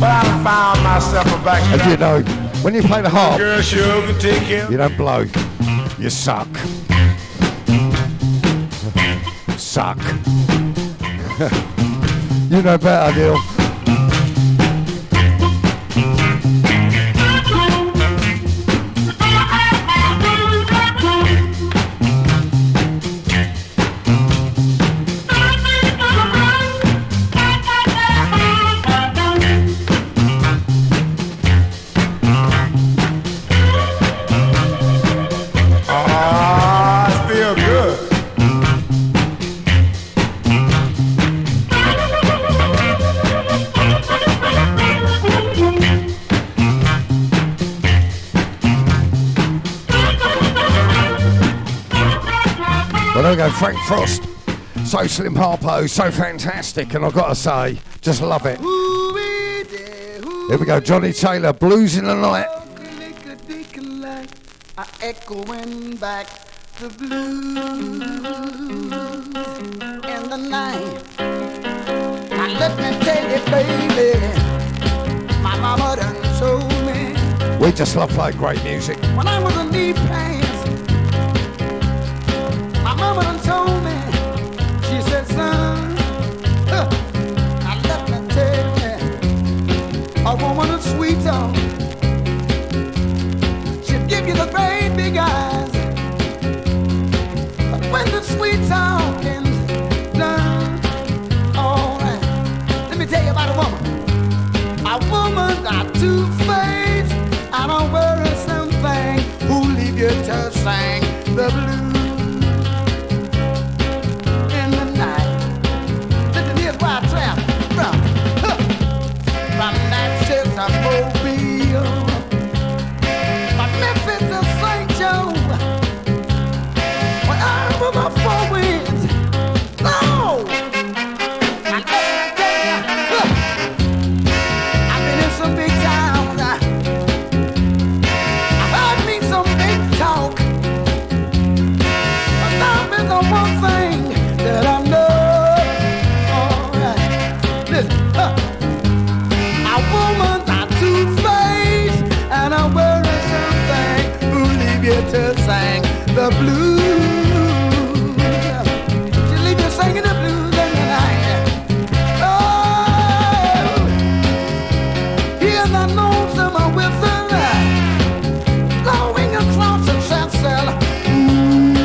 But I found myself a back. And you know, when you play the harp, girl sure can take care. You don't blow, you suck. Suck. You know better, Neil. there we go, Frank Frost. So Slim Harpo, so fantastic, and I've got to say, just love it. Here we go, Johnny Taylor, Blues in the Night. Echoing back the blues in the night. Now let me tell you, baby, my mama done told me We just love playing great music. when I was in knee pants. My mama done told me, she said, son, now let me tell you, a woman is sweet on. She'll give you the great big eyes. But when the sweet talking's done, all right, let me tell you about a woman. A woman got two faces and a worrisome thing who leave you to sing the blues in the night. Listen, here's where I travel from Natchez to Mobile, from Memphis to St. Joe, wherever the four winds blow. Now let me tell you, I've been in some big towns. I've heard me some big talk. But now there's the one thing that I know. All right, listen, a woman got two faces and a worrisome thing who leave you to sing the blues. She leave you singing the blues in the night. Oh, hear the lonesome whistle blowing across the chancel. Ooh,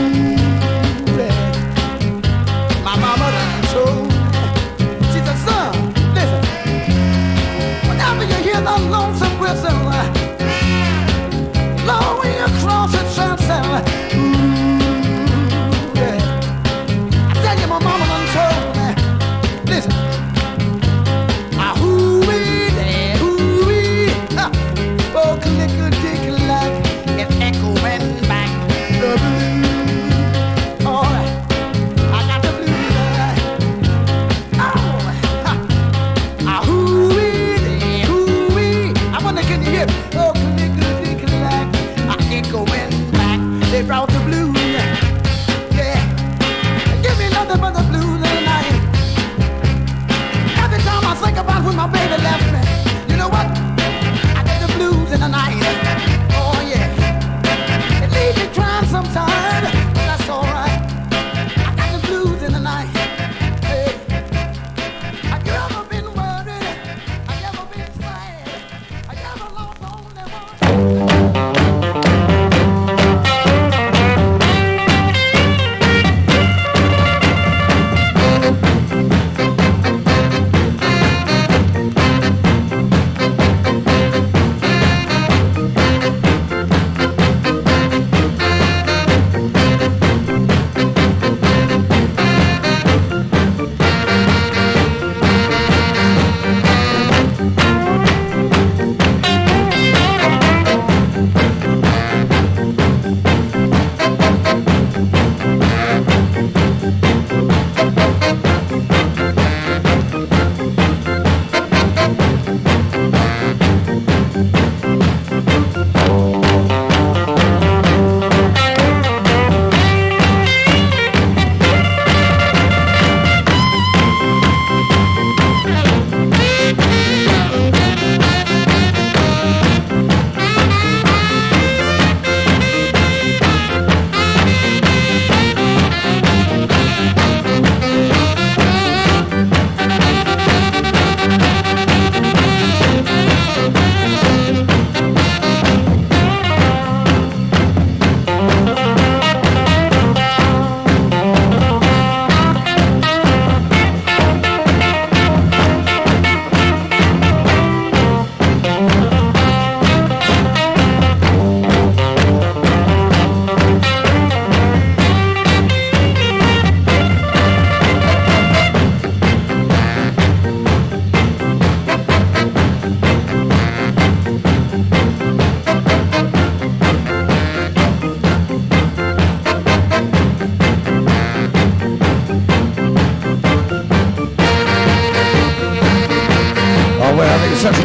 my mama done told me. She said, son, listen, whenever you hear the lonesome whistle blowing across the chancel, ooh,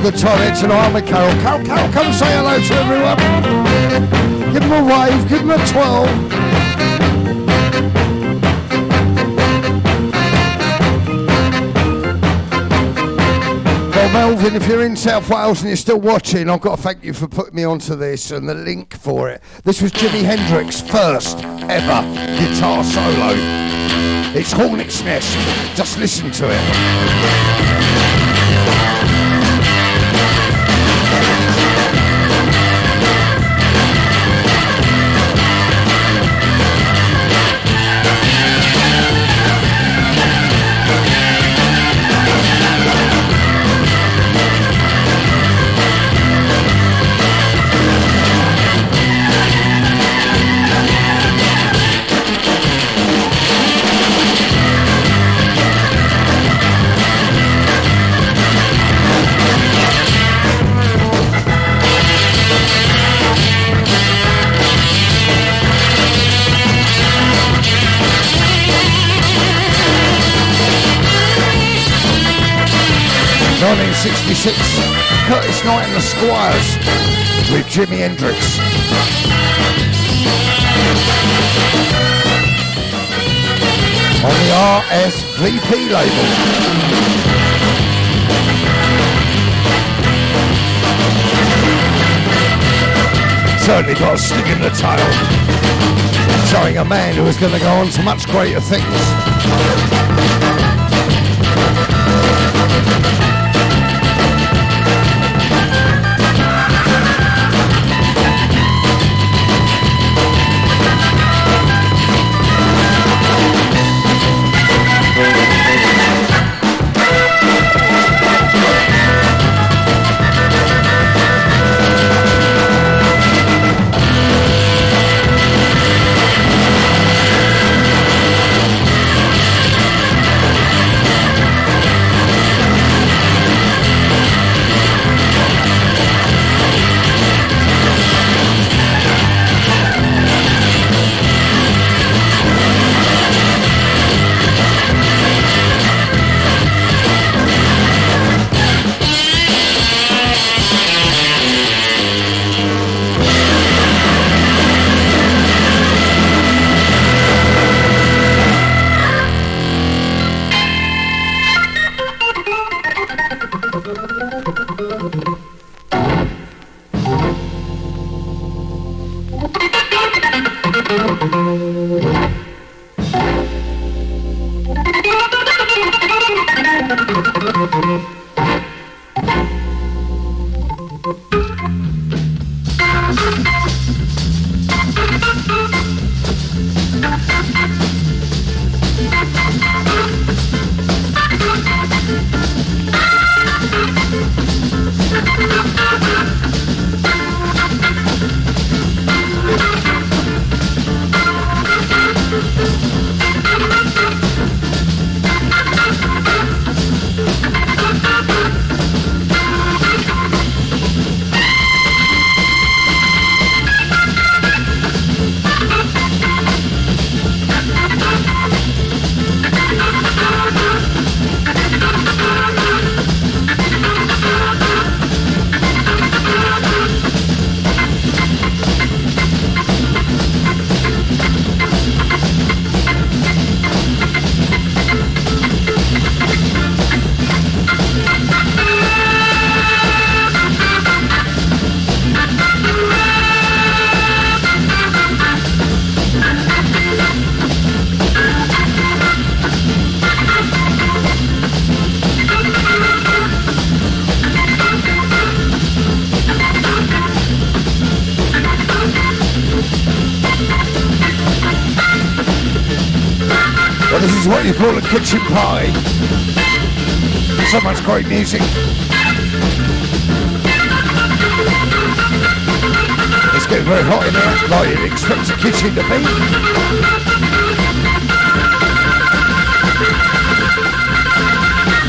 good time here tonight with Carol. Carol, come say hello to everyone. Give them a wave, give them a twirl. Well, Melvin, if you're in South Wales and you're still watching, I've got to thank you for putting me onto this and the link for it. This was Jimi Hendrix's first ever guitar solo. It's Hornet's Nest. Just listen to it. 1966, Curtis Knight and the Squires with Jimi Hendrix. On the RSVP label. Certainly got a stick in the tail, showing a man who is going to go on to much greater things. What you call a kitchen party. So much great music. It's getting very hot in here, like you'd expect a kitchen to be.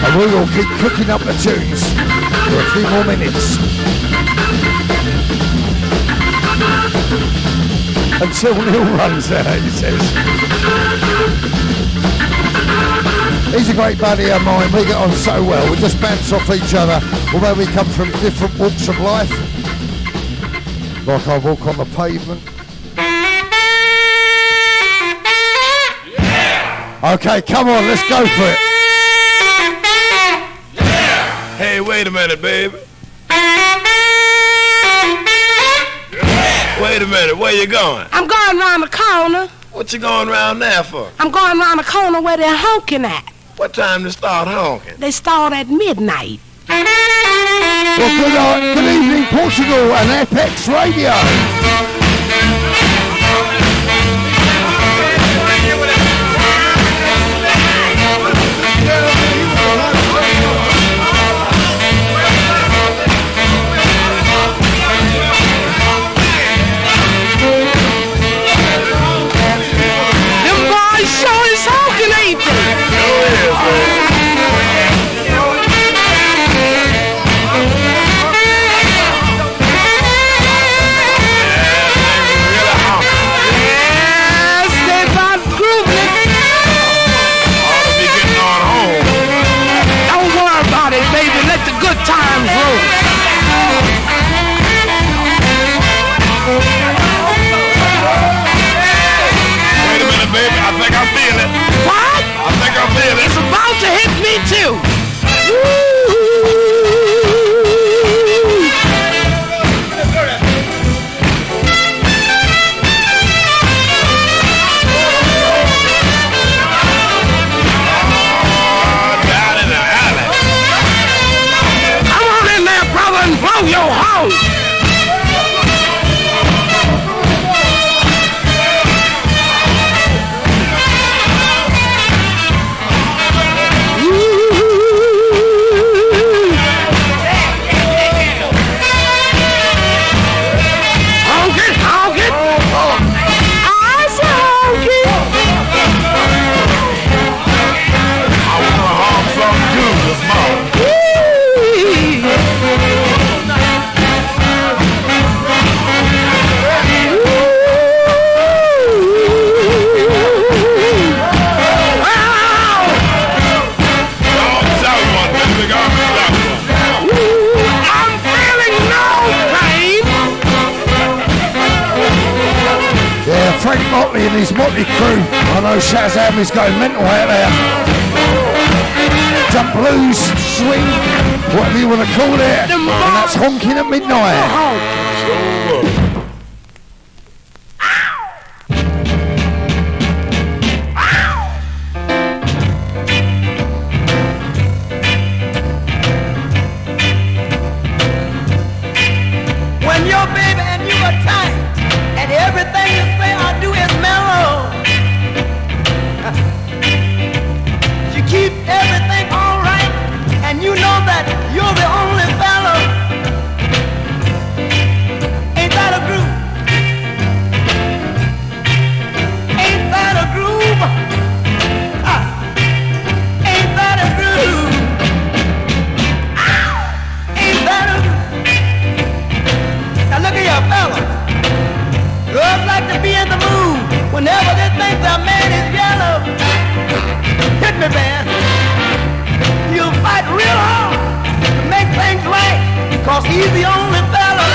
And we will keep cooking up the tunes for a few more minutes. Until Neil runs out, he says. He's a great buddy of mine. We get on so well. We just bounce off each other, although we come from different walks of life. Like I walk on the pavement. Okay, come on, let's go for it. Hey, wait a minute, baby. Wait a minute, where you going? I'm going around the corner. What you going around there for? I'm going around the corner where they're honking at. What time to start honking? They start at midnight. Well, good evening, Portugal and FX Radio. Times roll. Wait a minute, baby. I think I feel it. What? I think I feel it. It's about to hit me too. Blow your hose! Frank Motley and his Motley crew. I know Shazam is going mental out there. Jump blues, swing, whatever you want to call it. And that's honking at midnight. When your baby and you are tight, and everything you say or do is mellow, you keep everything all right, and you know that you're the only fellow. Ain't that a groove? Ain't that a groove? Ain't that a groove? Ain't that a groove? Now look at your fella. Girls like to be in the mood whenever they think their man is yellow. Hit me, man. You'll fight real hard to make things right, cause he's the only fella.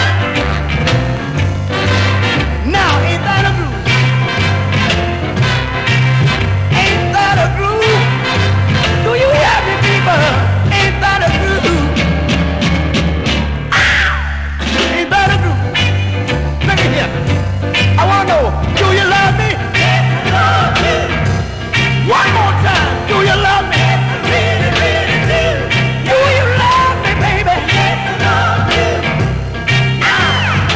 Now, ain't that a groove? Ain't that a groove? Do you hear me, people? Ain't that a groove? Ain't that a groove? Look at here. I want to know, do you love me? Yes, I love you. One more time, do you love me? Yes, I really, really do. Do you love me, baby? Yes, I love you.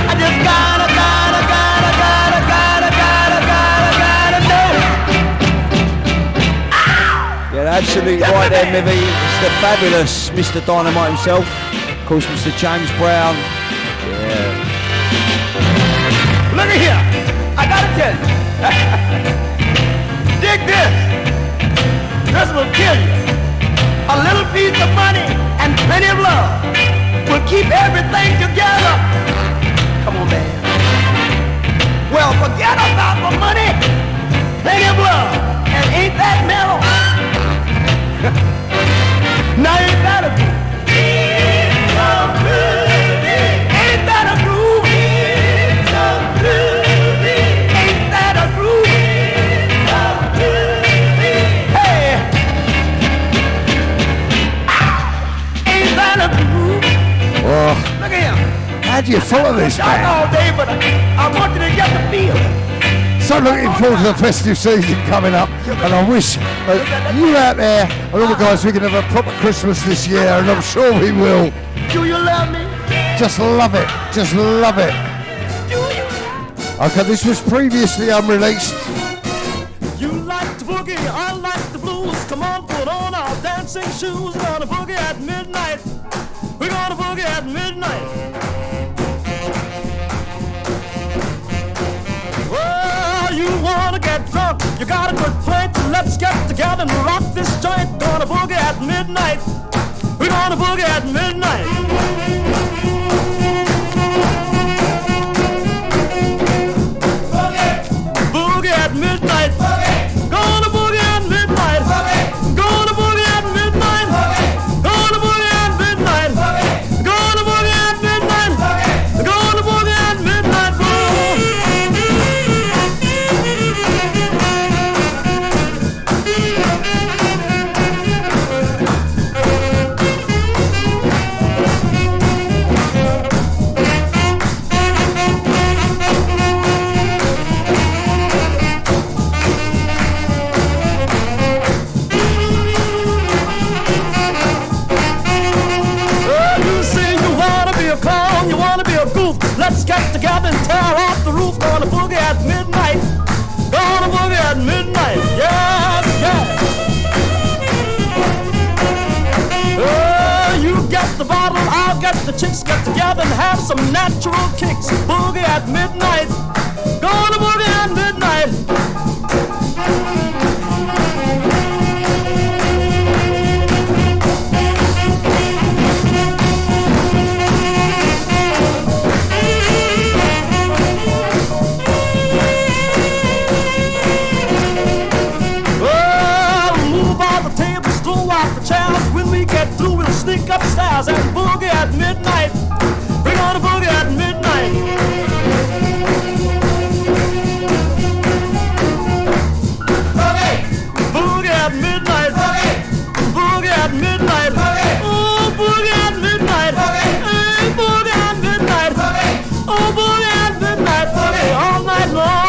I just gotta know. Yeah, absolutely right there, Mivy. It's the fabulous Mr. Dynamite himself. Of course, Mr. James Brown. Yeah. Look at here, I gotta tell you. Dig this. This will kill you. A little piece of money and plenty of love will keep everything together. Come on, man. Well, forget about the money, plenty of love, and ain't that mellow? love this Shot band. all day, but I want you to get the feeling. So looking forward to the festive season coming up, and I wish you out there and all the guys we can have a proper Christmas this year, and I'm sure we will. Do you love me? Just love it, just love it. Do you? Okay, this was previously unreleased. You like the boogie, I like the blues. Come on, put on our dancing shoes. We're gonna boogie at midnight. We're gonna boogie at midnight. Well, you wanna get drunk, you got a good point. Let's get together and rock this joint. Gonna boogie at midnight. We're gonna boogie at midnight. Boogie at midnight. Gonna boogie at midnight. Gonna boogie at midnight. Gonna boogie at midnight. Gonna boogie at midnight. Gonna boogie at midnight. You wanna be a goof? Let's get together and tear off the roof. Gonna boogie at midnight. Gonna boogie at midnight. Yes, yes. You get the bottle, I'll get the chicks. Get together and have some natural kicks. Boogie at midnight. Gonna boogie at midnight. Sneak upstairs and boogie at midnight. We're gonna boogie at midnight. Boogie! Boogie at midnight. Boogie at midnight. Oh, boogie at midnight. Hey, boogie at midnight. Oh, boogie at midnight. Boogie all night long.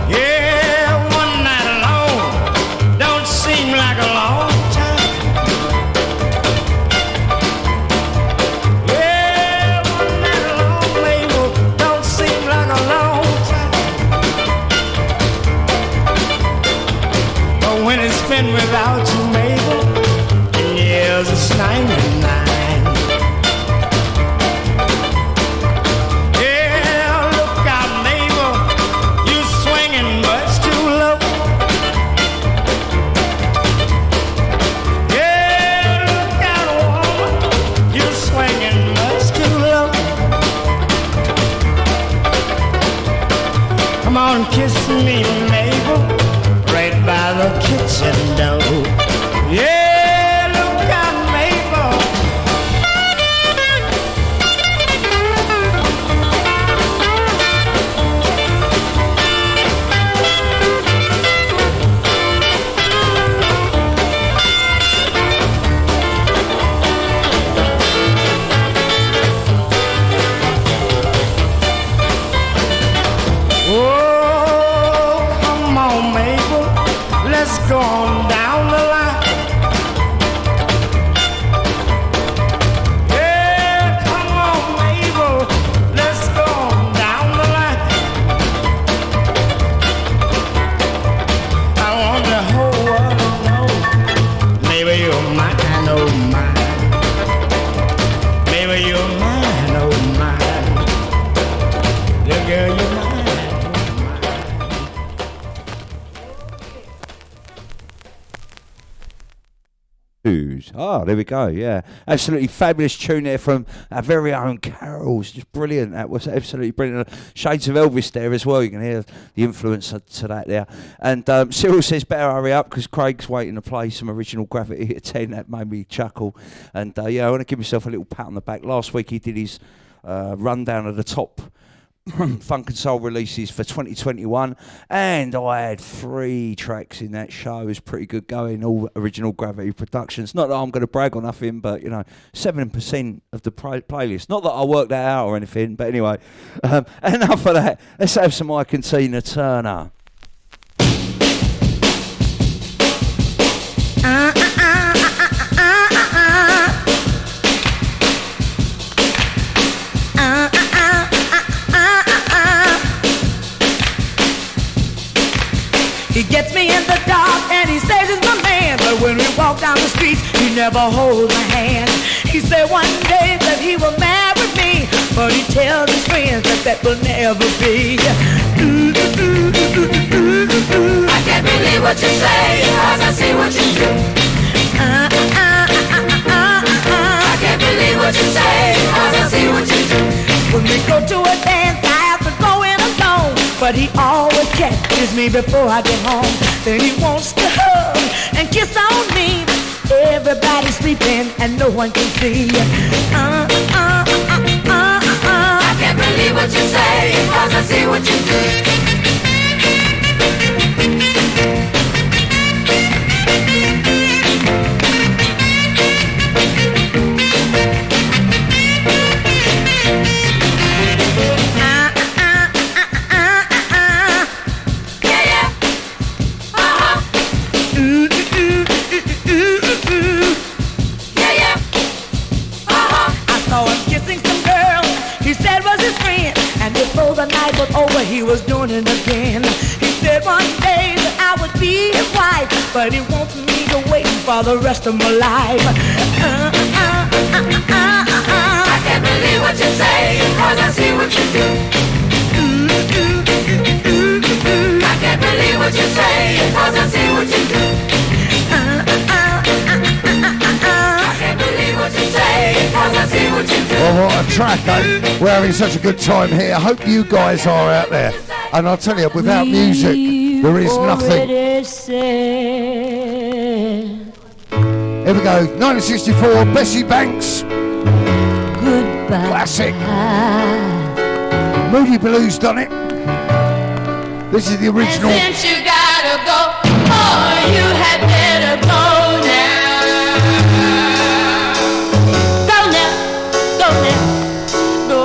Yeah, one night alone don't seem like a long time. Yeah, one night alone, Mabel, don't seem like a long time. But when it's spent without you, Mabel, years it's 99. Yeah, look out, Mabel, you swinging much too low. Yeah, look out, woman, you swinging much too low. Come on, kiss me, Mabel, right by the kitchen door. Yeah, look out, Mabel. Oh, come on, Mabel, let's go on down the line. Yeah, come on, Mabel, let's go on down the line. I want the whole world to know, maybe you're mine, oh mine. Maybe you're mine, oh mine. Yeah, girl, you're mine. Oh, there we go. Yeah, absolutely fabulous tune there from our very own Carols. Just brilliant. That was absolutely brilliant. Shades of Elvis there as well. You can hear the influence to that there. And Cyril says better hurry up because Craig's waiting to play some original Gravity at 10. That made me chuckle. And yeah, I want to give myself a little pat on the back. Last week he did his rundown of the top funk and soul releases for 2021, and I had 3 tracks in that show. It was pretty good going, all original Gravity productions. Not that I'm going to brag on nothing, but you know, 7% of the playlist. Not that I worked that out or anything, but anyway, enough of that. Let's have some Ike and Tina Turner. He gets me in the dark and he says he's my man, but when we walk down the street, he never holds my hand. He said one day that he will marry me, but he tells his friends that that will never be. I can't believe what you say, cause I see what you do. I can't believe what you say, cause I see what you do. When we go to a dance, I have to go in alone, but he always catches me before I get home. Then he wants to hug and kiss on me. Everybody's sleeping and no one can see. I can't believe what you say, cause I see what you do. The night was over, he was doing it again. He said one day that I would be his wife, but he wants me to wait for the rest of my life. I can't believe what you say, cause I see what you do. I can't believe what you say, cause I see what you do. I can't believe what you say, cause I see what you do. Well, what a track, eh? We're having such a good time here. I hope you guys are out there. And I'll tell you, without music, there is nothing. Here we go, 1964, Bessie Banks. Goodbye. Classic. Moody Blues done it. This is the original. And since you gotta go, oh, you had better go now. Go now, go now, go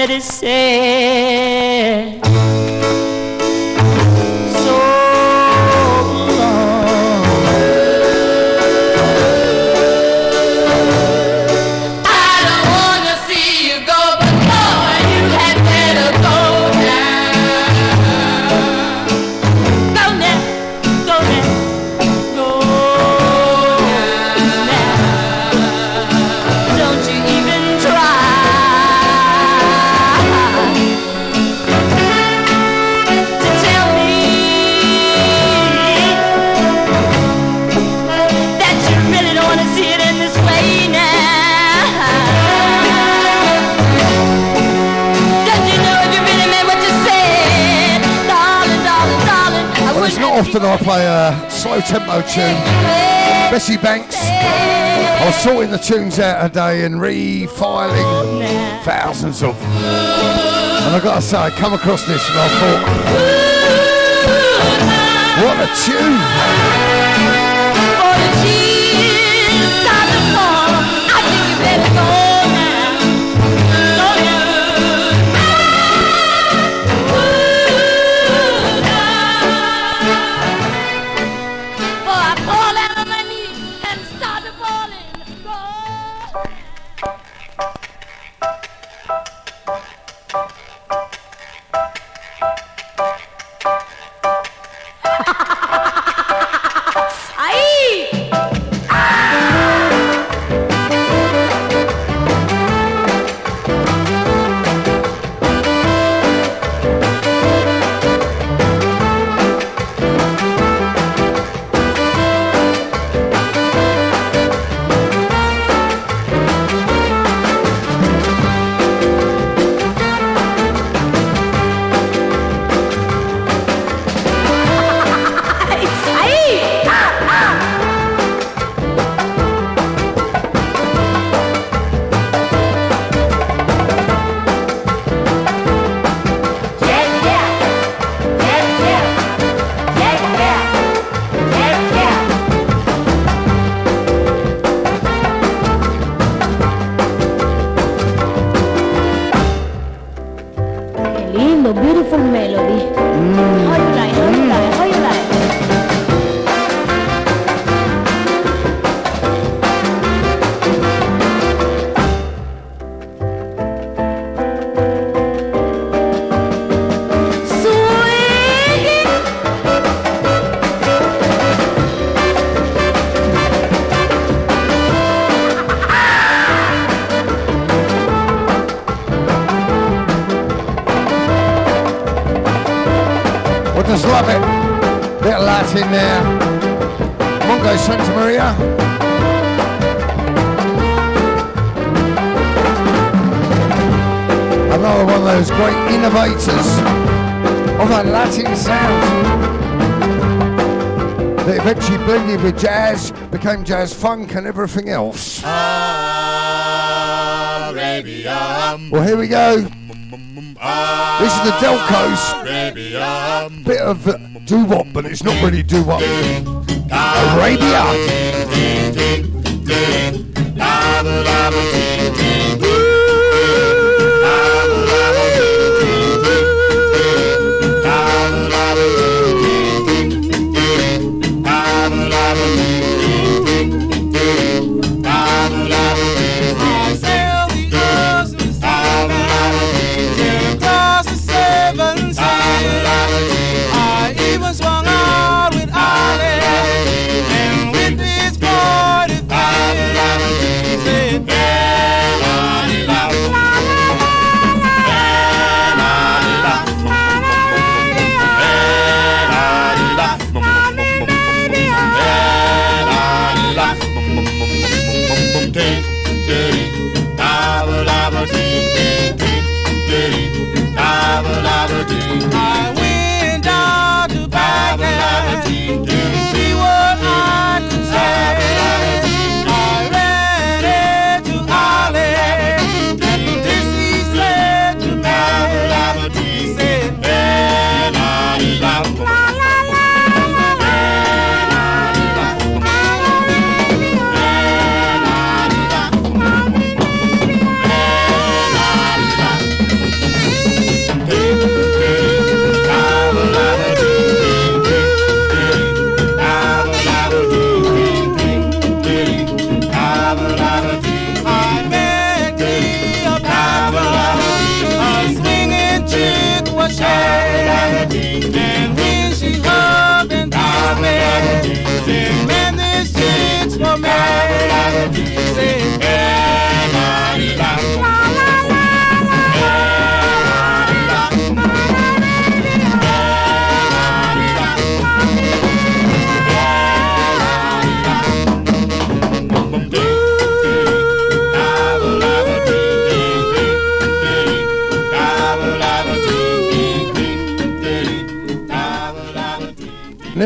already said so long. I don't wanna see you go, but boy, you had better go now. Go now, go now, go now. Don't you even try to tell me that you really don't want to see it in this way now. Don't you know if you really meant what you said, darling, darling, darling? I Well, it's not often I play a slow tempo tune. Bessie Banks. I was sorting the tunes out today and refiling thousands of them. And I gotta say, I come across this and I thought, what a tune! For the tears start to fall, I think you better go now. Go now. Oh, I fall down on my knees and start to falling. Go. Ahí. Ahí. Qué lindo, beautiful melody. How you like, how you like, how you like? Swing. Well, just love it. Bit of Latin there. Mongo Santa Maria. Another one of those great innovators of that Latin sound that eventually blended with jazz, became jazz funk and everything else. Well, here we go. This is the Delcos. Bit of doo-wop, but it's not really doo-wop. Arabia. I sailed the ocean across the seven seas. I even swung out with Ollie and with his 45. Said, I went down to Baghdad to see what I could say. I ran into Ali, and this he said to me. He said,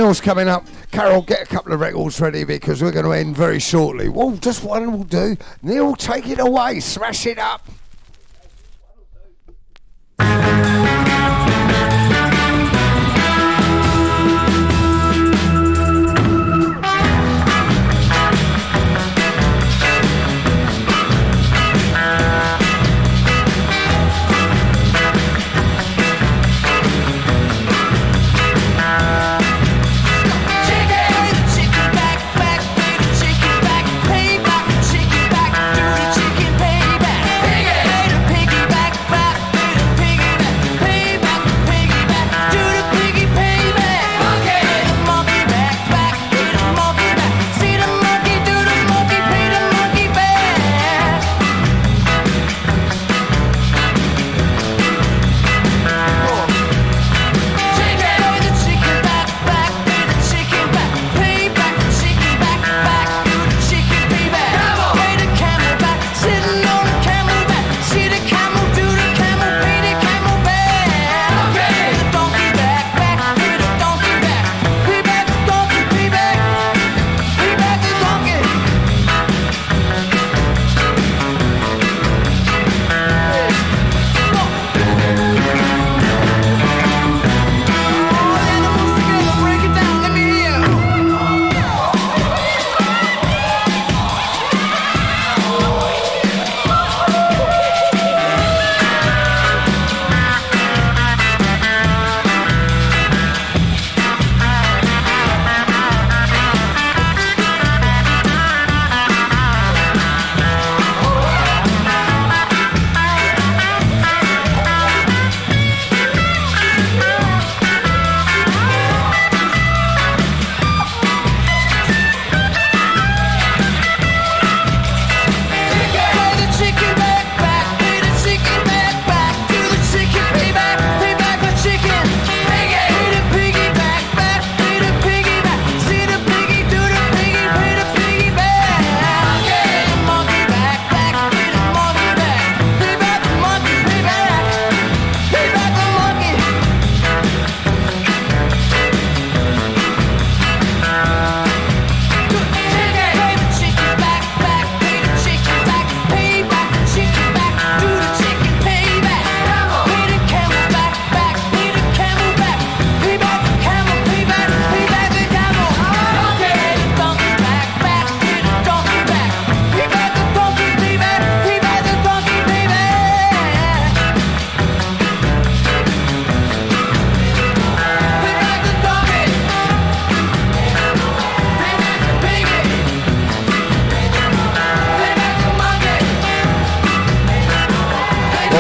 Neil's coming up. Carol, get a couple of records ready because we're going to end very shortly. Well, just one will do. Neil, take it away. Smash it up.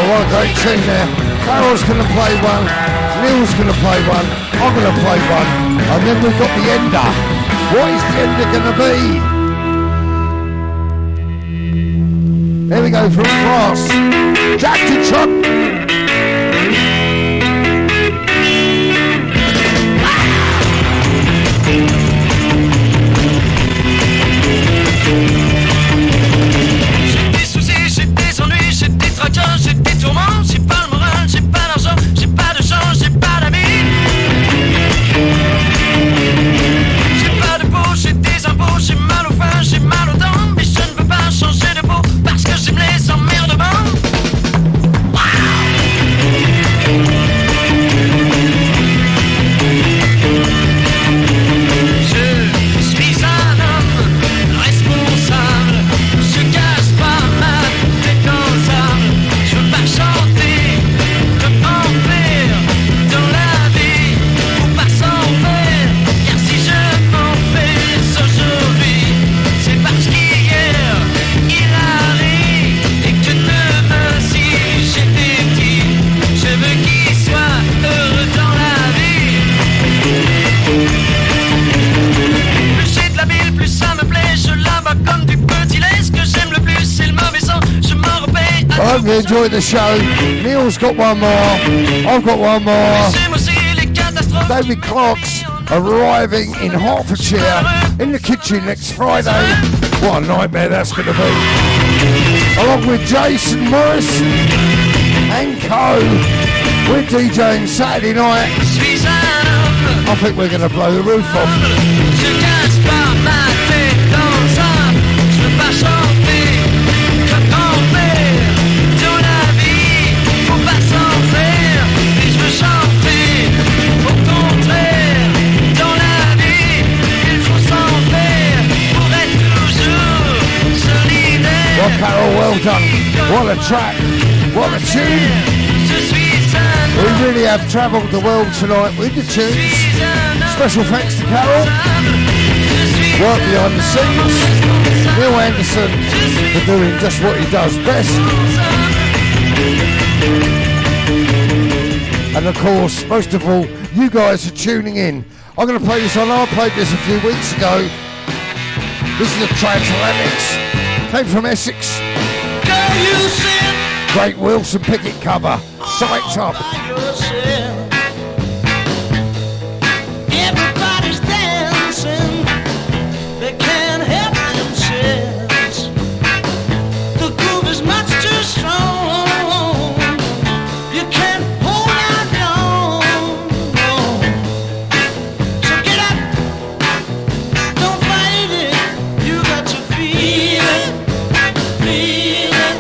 What a great tune there. Carol's going to play one, Neil's going to play one, I'm going to play one, and then we've got the ender. What is the ender going to be? There we go from France. Jack to Chuck. J'ai des tourments, j'ai pas le moral, j'ai pas d'argent, j'ai pas de chance, j'ai pas d'amis. J'ai pas de peau, j'ai des impôts, j'ai mal aux fins, j'ai mal aux dents. Mais je ne veux pas changer de peau parce que j'aime les emmerdements. Je suis un homme responsable, je cache pas ma tête dans le sable. Je veux pas chanter de enfer dans la vie, faut pas s'en faire, car si je m'enferme aujourd'hui, c'est parce qu'hier il arrive et que demain si j'étais petit, je veux qu'il soit heureux dans la vie. Plus j'ai de la bile, plus ça me plaît, je la bats comme du petit lait. Ce que j'aime le plus, c'est le mauvais sang, je m'en repais. I hope you enjoyed the show. Neil's got one more. I've got one more. David Clark's arriving in Hertfordshire in the kitchen next Friday. What a nightmare that's going to be. Along with Jason Morris and co. We're DJing Saturday night. I think we're going to blow the roof off. Je cache pas ma tête dans un, je veux pas chanter comme grand-père. Dans la vie, faut pas s'en faire, mais je veux chanter. Au contraire, dans la vie, il faut s'en faire pour être toujours solidaire. Well, Carol, well done. What a track. What a tune. We really have travelled the world tonight with the tunes. Special thanks to Carol. Work behind the scenes. Neil Anderson for doing just what he does best. And of course, most of all, you guys are tuning in. I'm going to play this on. I played this a few weeks ago. This is the Transatlantics. Came from Essex. Great Wilson Pickett cover. Psyched up. Everybody's dancing, they can't help themselves. The groove is much too strong, you can't hold out long. So get up, don't fight it, you got to feel it, feel it.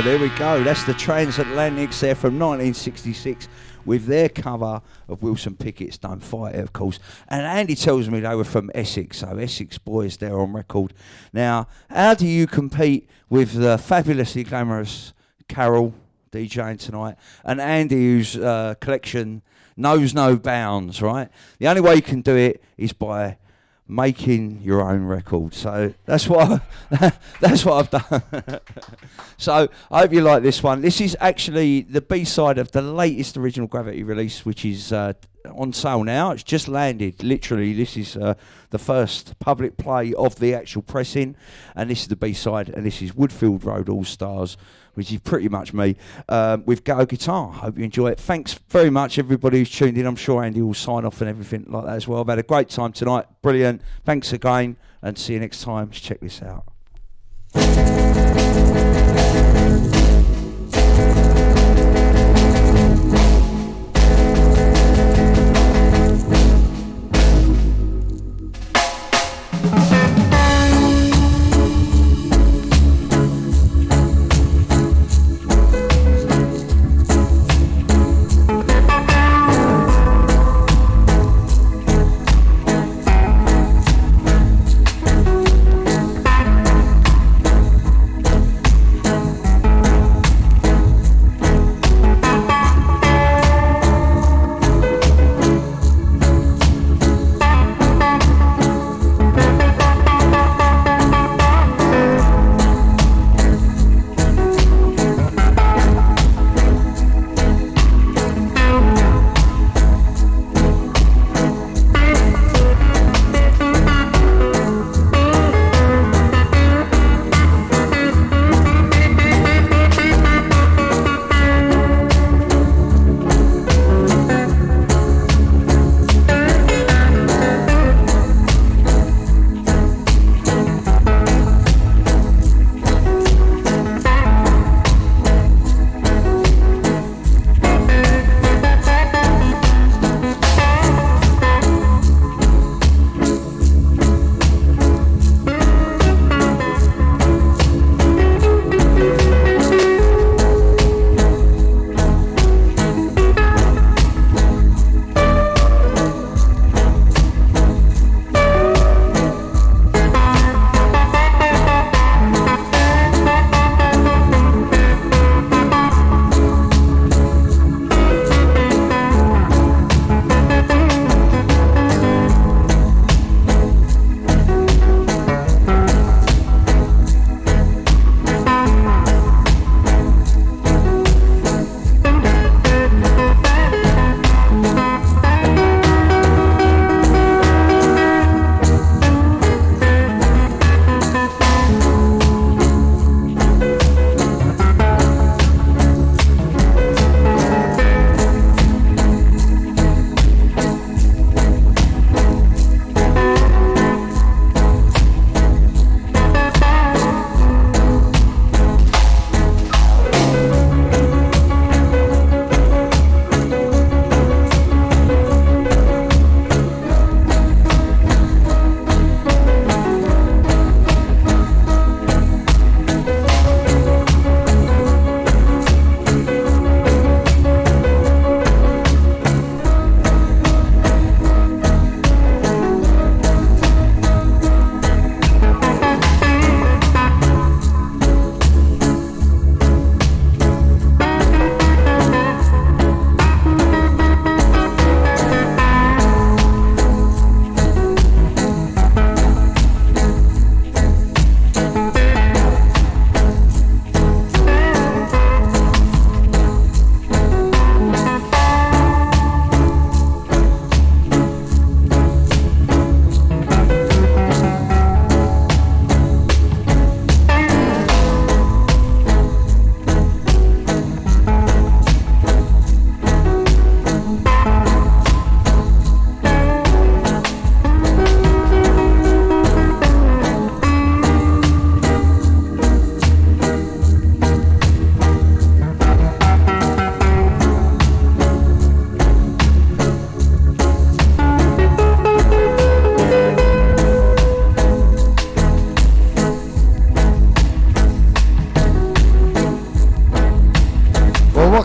There we go. That's the Transatlantics there from 1966 with their cover of Wilson Pickett's Don't Fight It, of course. And Andy tells me they were from Essex, so Essex boys there on record. Now, how do you compete with the fabulously glamorous Carol DJing tonight and Andy, whose collection knows no bounds, right? The only way you can do it is by making your own record. So that's what I've done. So I hope you like this one. This is actually the B-side of the latest Original Gravity release, which is on sale now. It's just landed. Literally, this is the first public play of the actual pressing, and this is the B-side, and this is Woodfield Road All Stars, which is pretty much me, with Go Guitar. Hope you enjoy it. Thanks very much, everybody who's tuned in. I'm sure Andy will sign off and everything like that as well. I've had a great time tonight. Brilliant. Thanks again, and see you next time. Let's check this out.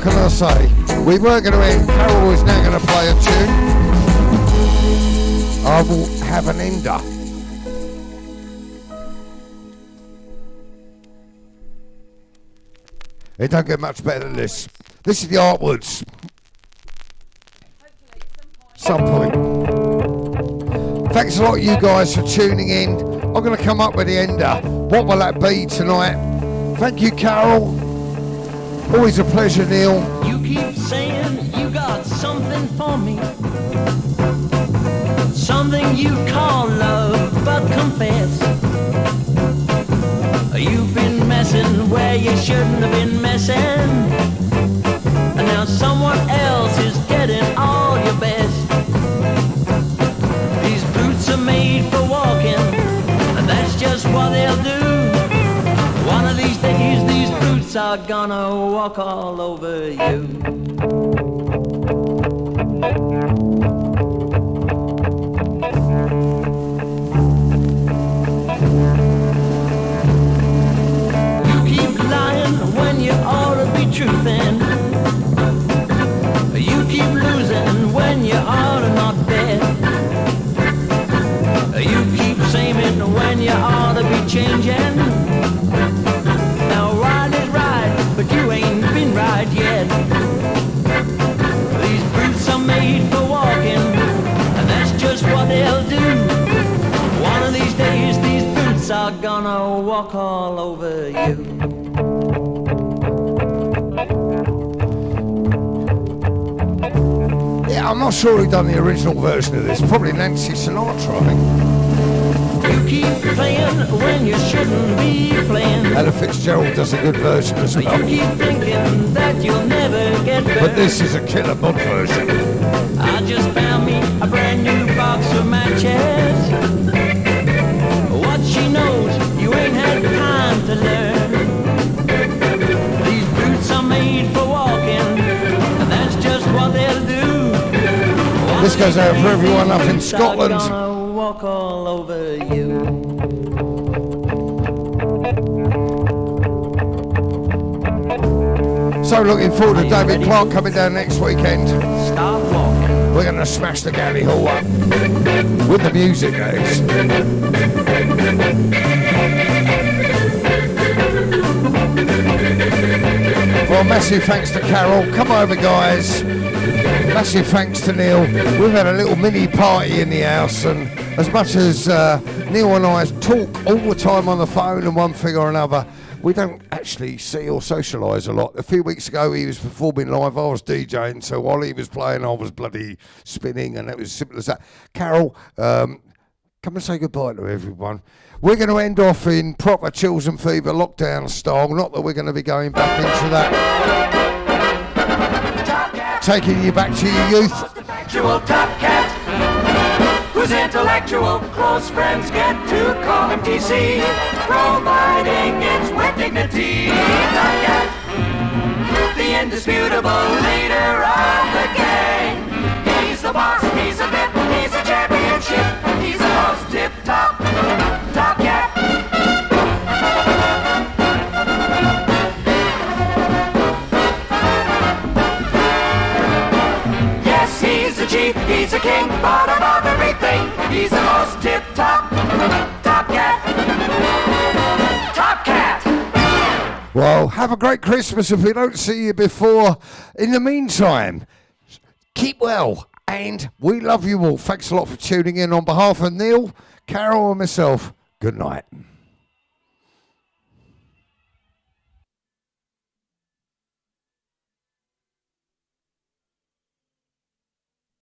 can I say? We were going to end. Carol is now going to play a tune. I will have an ender. It don't get much better than this. This is the Artwoods. Some point. Thanks a lot, you guys, for tuning in. I'm going to come up with the ender. What will that be tonight? Thank you, Carol. Always a pleasure, Neil. You keep saying you got something for me, something you call love, but confess you've been messing where you shouldn't have been messing, and now someone else is getting all your best. These boots are made for walking, and that's just what they'll do. One of these days these boots are gonna walk all over you. When you ought to be truthin', you keep losing when you ought to not bet. You keep saying when you ought to be changing. Now right is right, but you ain't been right yet. These boots are made for walking, and that's just what they'll do. One of these days these boots are gonna walk all over you. Yeah, I'm not sure who done the original version of this. Probably Nancy Sinatra, I think. You keep playing when you shouldn't be playing. Ella Fitzgerald does a good version as well. You keep thinking that you'll never get better. But this is a killer mod version. I just found me a brand new box of matches. What she knows, you ain't had time to learn. These boots are made for walking, and that's just what they'll do. This goes out for everyone up in Scotland. Walk all over you. So looking forward to David Clark coming down next weekend. Start walking. We're going to smash the Galley Hall up with the music, guys. Well, massive thanks to Carol. Come over, guys. Massive thanks to Neil. We've had a little mini party in the house, and as much as Neil and I talk all the time on the phone and one thing or another, we don't actually see or socialise a lot. A few weeks ago he was performing live, I was DJing, so while he was playing I was bloody spinning, and it was simple as that. Carol, come and say goodbye to everyone. We're going to end off in proper Chills and Fever lockdown style, not that we're going to be going back into that. Taking you back to your youth. Intellectual top cat, whose intellectual close friends get to call him TC, providing it's with dignity. Top cat, the indisputable leader of the gang. He's the boss, he's a bit, he's a championship, he's the most tip-top, top cat. He's a chief, he's a king, bottom of everything. He's the most tip-top, top cat, top cat. Well, have a great Christmas if we don't see you before. In the meantime, keep well, and we love you all. Thanks a lot for tuning in. On behalf of Neil, Carol and myself, good night.